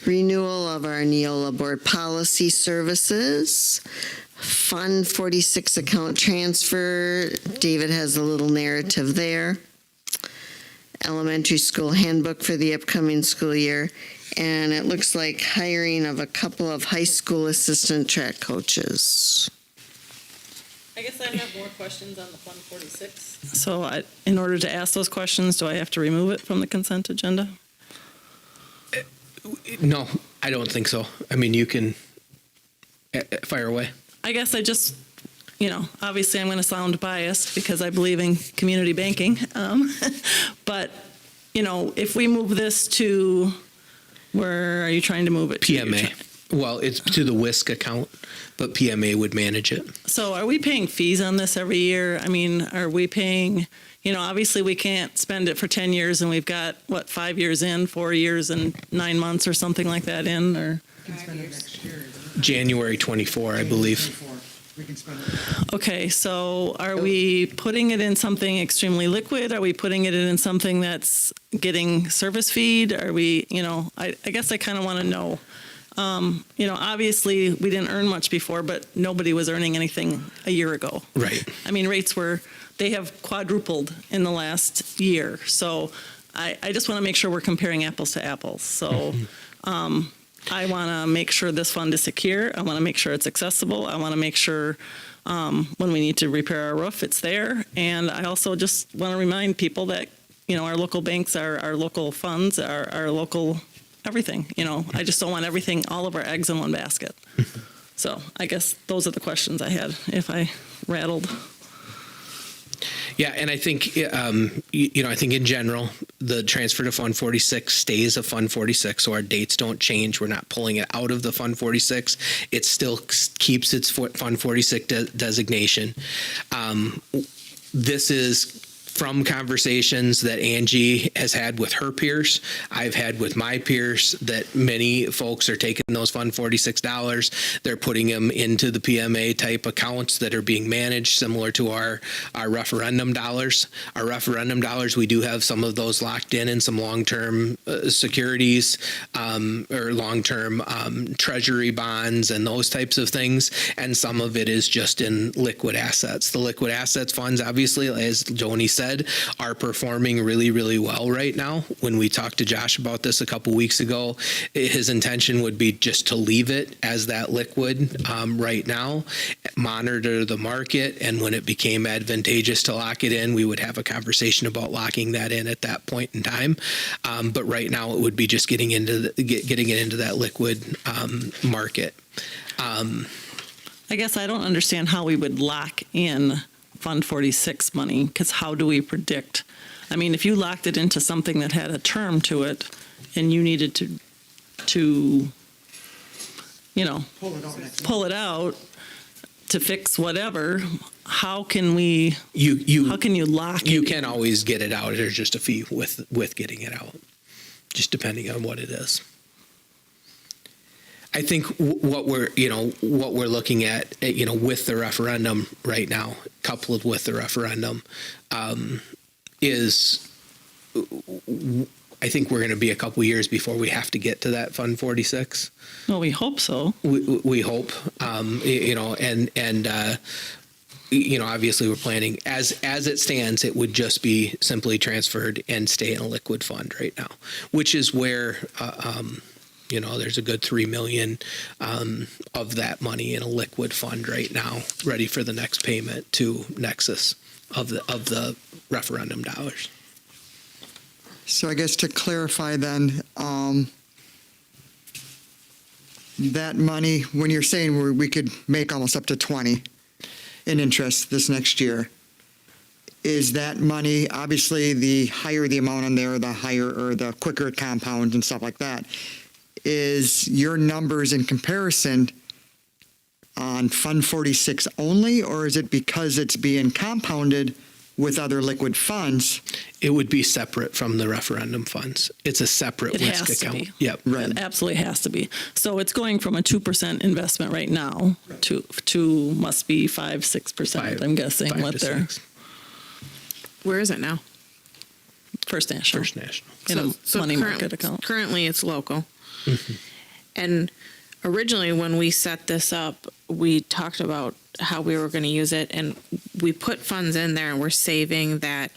S1: renewal of our Neola board policy services, Fund 46 account transfer. David has a little narrative there. Elementary school handbook for the upcoming school year. And it looks like hiring of a couple of high school assistant track coaches.
S2: I guess I have more questions on the Fund 46. So in order to ask those questions, do I have to remove it from the consent agenda?
S5: No, I don't think so. I mean, you can fire away.
S2: I guess I just, obviously I'm going to sound biased because I believe in community banking. But, if we move this to, where are you trying to move it to?
S5: PMA. Well, it's to the WISC account, but PMA would manage it.
S2: So are we paying fees on this every year? I mean, are we paying, obviously we can't spend it for 10 years and we've got, 5 years in, 4 years and 9 months or something like that in, or?
S3: We can spend it next year.
S5: January 24, I believe.
S3: We can spend it.
S2: Okay, so are we putting it in something extremely liquid? Are we putting it in something that's getting service feed? Are we, I guess I kind of want to know. Obviously we didn't earn much before, but nobody was earning anything a year ago.
S5: Right.
S2: I mean, they have quadrupled in the last year. So I just want to make sure we're comparing apples to apples. So, I want to make sure this fund is secure. I want to make sure it's accessible. I want to make sure when we need to repair our roof, it's there. And I also just want to remind people that, our local banks, our local funds, our local everything. I just don't want all of our eggs in one basket. So I guess those are the questions I had, if I rattled.
S5: Yeah, and I think, I think in general, the transfer to Fund 46 stays a Fund 46, so our dates don't change. We're not pulling it out of the Fund 46. It still keeps its Fund 46 designation. This is from conversations that Angie has had with her peers, I've had with my peers, that many folks are taking those Fund 46 dollars, they're putting them into the PMA type accounts that are being managed similar to our referendum dollars. Our referendum dollars, we do have some of those locked in some long-term securities or long-term treasury bonds and those types of things, and some of it is just in liquid assets. The liquid assets funds, obviously, as Joni said, said, are performing really, really well right now. When we talked to Josh about this a couple weeks ago, his intention would be just to leave it as that liquid right now, monitor the market, and when it became advantageous to lock it in, we would have a conversation about locking that in at that point in time. But right now, it would be just getting it into that liquid market.
S2: I guess I don't understand how we would lock in Fund 46 money, because how do we predict? I mean, if you locked it into something that had a term to it and you needed to pull it out to fix whatever, how can you lock it?
S5: You can always get it out. There's just a fee with getting it out, just depending on what it is. I think what we're looking at, with the referendum right now, coupled with the referendum, is I think we're going to be a couple years before we have to get to that Fund 46.
S2: Well, we hope so.
S5: We hope, obviously we're planning as it stands, it would just be simply transferred and stay in a liquid fund right now, which is where, there's a good $3 million of that money in a liquid fund right now, ready for the next payment to Nexus of the referendum dollars.
S3: So I guess to clarify then, that money, when you're saying we could make almost up to 20 in interest this next year, is that money, obviously the higher the amount on there, the higher or the quicker it compounds and stuff like that, is your numbers in comparison on Fund 46 only, or is it because it's being compounded with other liquid funds?
S5: It would be separate from the referendum funds. It's a separate
S2: It
S5: risk
S2: has to
S5: account.
S2: be.
S5: Yep.
S3: Right.
S2: It absolutely has to be. So it's going from a 2% investment right now to must be 5-6%. I'm guessing
S5: 5
S2: what
S5: to
S2: they're
S5: 6.
S6: Where is it now?
S2: First National
S5: First National.
S2: in a money market account.
S6: Currently, it's local. And originally, when we set this up, we talked about how we were going to use it, and we put funds in there, and we're saving that.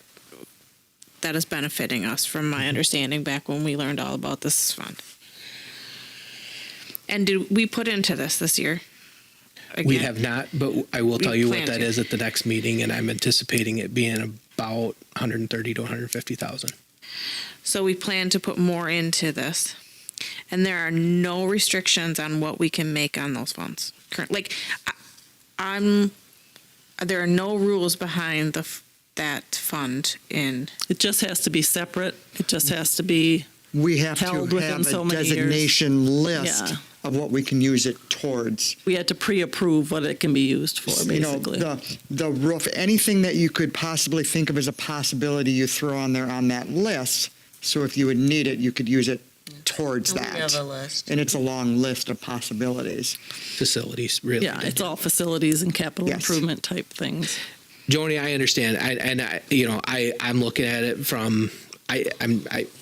S6: That is benefiting us, from my understanding, back when we learned all about this fund. And did we put into this year?
S5: We
S6: Again?
S5: have not, but I will
S6: We
S5: tell you what
S6: plan
S5: that
S6: to.
S5: is at the next meeting, and I'm anticipating it being about 130 to 150,000.
S6: So we plan to put more into this, and there are no restrictions on what we can make on those funds. There are no rules behind that fund in.
S2: It just has to be separate. It just has to be
S3: We have to
S2: held within
S3: have
S2: so
S3: a
S2: many years.
S3: designation list
S2: Yeah.
S3: of what we can use it towards.
S2: We had to pre-approve what it can be used for, basically.
S3: The roof, anything that you could possibly think of as a possibility, you throw on there on that list. So if you would need it, you could use it towards that.
S11: We have a list.
S3: And it's a long list of possibilities.
S5: Facilities, really.
S2: Yeah, it's all facilities and capital
S3: Yes.
S2: improvement type things.
S5: Joni, I understand. I'm looking at it from,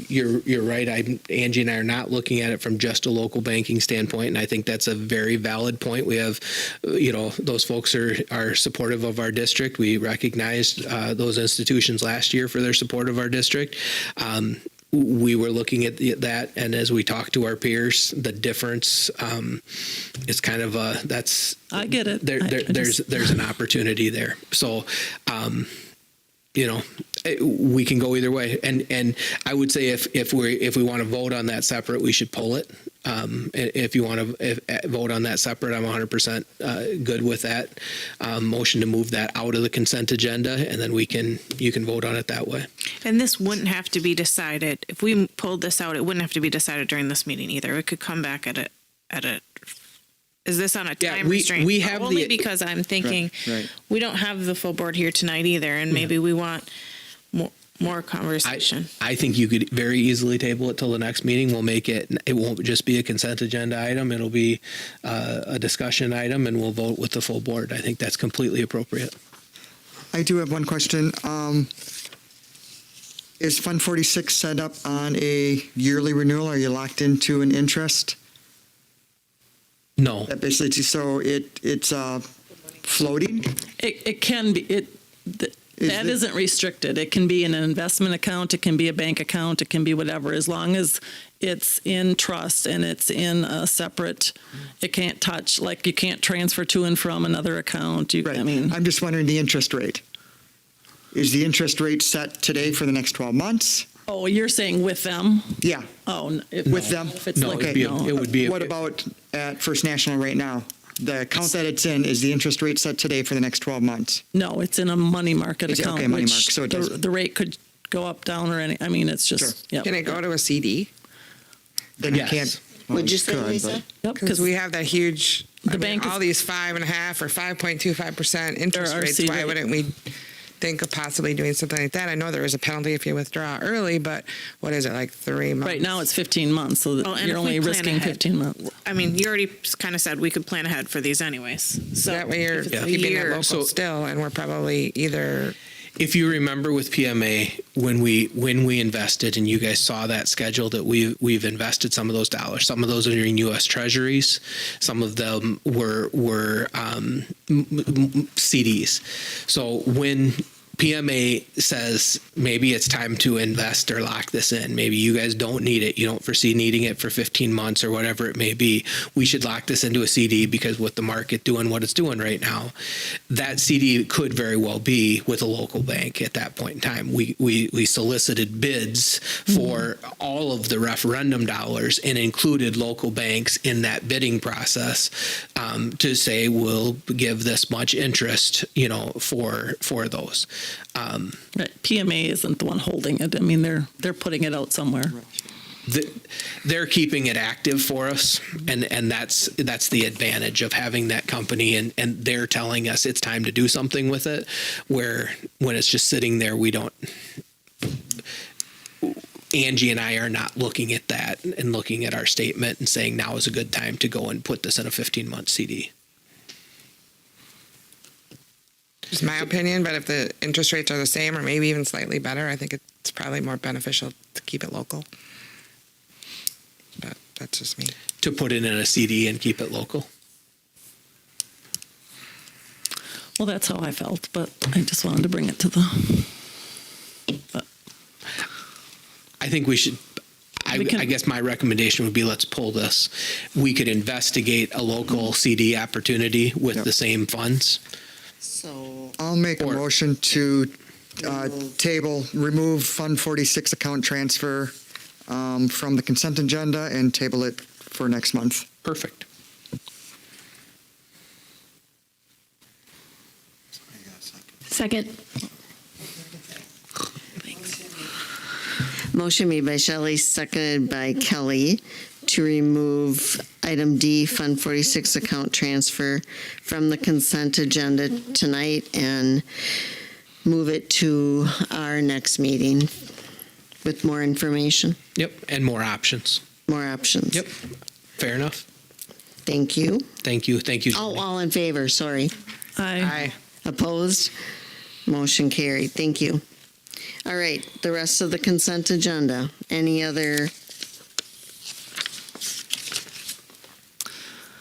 S5: you're right. Angie and I are not looking at it from just a local banking standpoint. And I think that's a very valid point. We have, those folks are supportive of our district. We recognized those institutions last year for their support of our district. We were looking at that, and as we talked to our peers, the difference is kind of
S2: I get it.
S5: There's an opportunity there. So, we can go either way. And I would say if we want to vote on that separate, we should pull it. If you want to vote on that separate, I'm 100% good with that motion to move that out of the consent agenda, and then you can vote on it that way.
S6: And this wouldn't have to be decided, if we pulled this out, it wouldn't have to be decided during this meeting either. It could come back at a, is this on a time restraint?
S5: we have
S6: Only
S5: the-
S6: because I'm thinking,
S3: Right.
S6: we don't have the full board here tonight either, and maybe we want more conversation.
S5: I think you could very easily table it till the next meeting. We'll make it won't just be a consent agenda item. It'll be a discussion item, and we'll vote with the full board. I think that's completely appropriate.
S3: I do have one question. Is Fund 46 set up on a yearly renewal? Are you locked into an interest?
S5: No.
S3: That basically, so it's floating?
S2: It can be, That isn't restricted. It can be in an investment account, it can be a bank account, it can be whatever, as long as it's in trust and it's in a separate, it can't touch, like you can't transfer to and from another account.
S3: Right.
S2: I mean,
S3: I'm just wondering the interest rate. Is the interest rate set today for the next 12 months?
S2: oh, you're saying with them?
S3: Yeah,
S2: Oh,
S3: with them?
S2: If it's
S5: No,
S2: like,
S5: it'd be,
S2: no.
S5: it would be.
S3: What about at First National right now? The account that it's in, is the interest rate set today for the next 12 months?
S2: No, it's in a money market
S3: Is it-
S2: account,
S3: okay, money
S2: which
S3: market, so it doesn't-
S2: the rate could go up, down, or any, I mean, it's just, yeah.
S4: Can it go to a CD?
S3: Then you
S5: Yes.
S3: can't. well,
S1: Would you say,
S3: could, but-
S1: Lisa?
S2: Yep,
S4: Because we have that huge,
S2: The bank is-
S4: all these 5.5 or 5.25% interest
S2: Their
S4: rates.
S2: RC
S4: Why
S2: rate.
S4: wouldn't we think of possibly doing something like that? I know there is a penalty if you withdraw early, but what is it, like 3 months?
S2: Right now, it's 15 months, so
S6: Well, and
S2: you're
S6: if we
S2: only
S6: plan
S2: risking
S6: ahead.
S2: 15 months.
S6: I mean, you already kind of said we could plan ahead for these anyways. So
S4: That way you're
S6: if it's a
S4: keeping it
S6: year-
S4: local
S5: So-
S4: still, and we're probably either,
S5: If you remember with PMA, when we invested and you guys saw that schedule that we've invested some of those dollars, some of those are in U.S. Treasuries, some of them were CDs. So when PMA says maybe it's time to invest or lock this in, maybe you guys don't need it, you don't foresee needing it for 15 months or whatever it may be, we should lock this into a CD because with the market doing what it's doing right now, that CD could very well be with a local bank at that point in time. We solicited bids for all of the referendum dollars and included local banks in that bidding process to say we'll give this much interest, for those.
S2: Right. PMA isn't the one holding it. I mean, they're putting it out somewhere.
S5: They're keeping it active for us, and that's the advantage of having that company, and they're telling us it's time to do something with it, where when it's just sitting there, we don't. Angie and I are not looking at that and looking at our statement and saying now is a good time to go and put this in a 15-month CD.
S4: just my opinion, but if the interest rates are the same or maybe even slightly better, I think it's probably more beneficial to keep it local. But that's just me.
S5: To put it in a CD and keep it local.
S2: Well, that's how I felt, but I just wanted to bring it to the. But
S5: I think we should, I guess my recommendation would be let's pull this. We could investigate a local CD opportunity with the same funds.
S1: So,
S3: I'll make a
S5: Or-
S3: motion to remove Fund 46 account transfer from the consent agenda and table it for next month.
S5: Perfect.
S9: Second.
S1: motion made by Shelley, seconded by Kelly to remove item D, Fund 46 account transfer from the consent agenda tonight and move it to our next meeting with more information,
S5: Yep, and more options.
S1: more options.
S5: Yep, fair enough.
S1: Thank you.
S5: Thank you.
S1: Oh, all in favor, sorry.
S2: I
S1: Opposed? Motion carried. Thank you. All right, the rest of the consent agenda. Any other?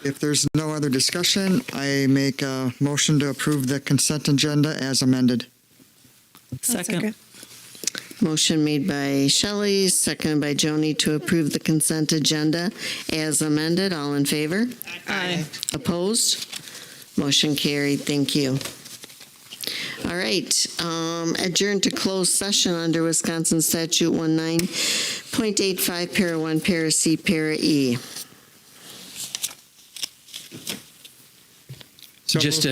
S3: If there's no other discussion, I make a motion to approve the consent agenda as amended.
S2: second.
S1: Motion made by Shelley, seconded by Joni to approve the consent agenda as amended. All in favor?
S2: Aye.
S1: Opposed? Motion carried. Thank you. All right, adjourn to closed session under Wisconsin Statute 19.85, para 1, para C, para E.
S3: So
S5: Just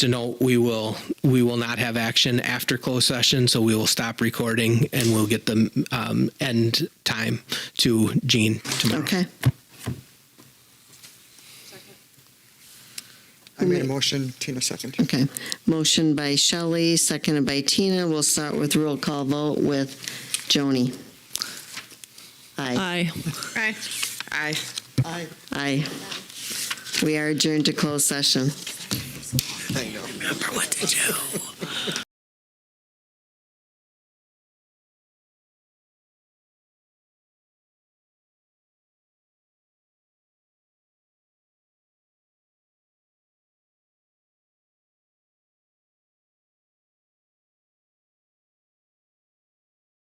S5: a note, we will not have action after closed session, so we will stop recording and we'll get the end time to Jean tomorrow.
S1: Okay.
S3: I made a motion, Tina second.
S1: Okay. Motion by Shelley, seconded by Tina. We'll start with roll call vote with Joni. Aye.
S2: Aye.
S4: Aye.
S1: Aye. We are adjourned to closed session.
S3: I know.
S2: Remember what to do.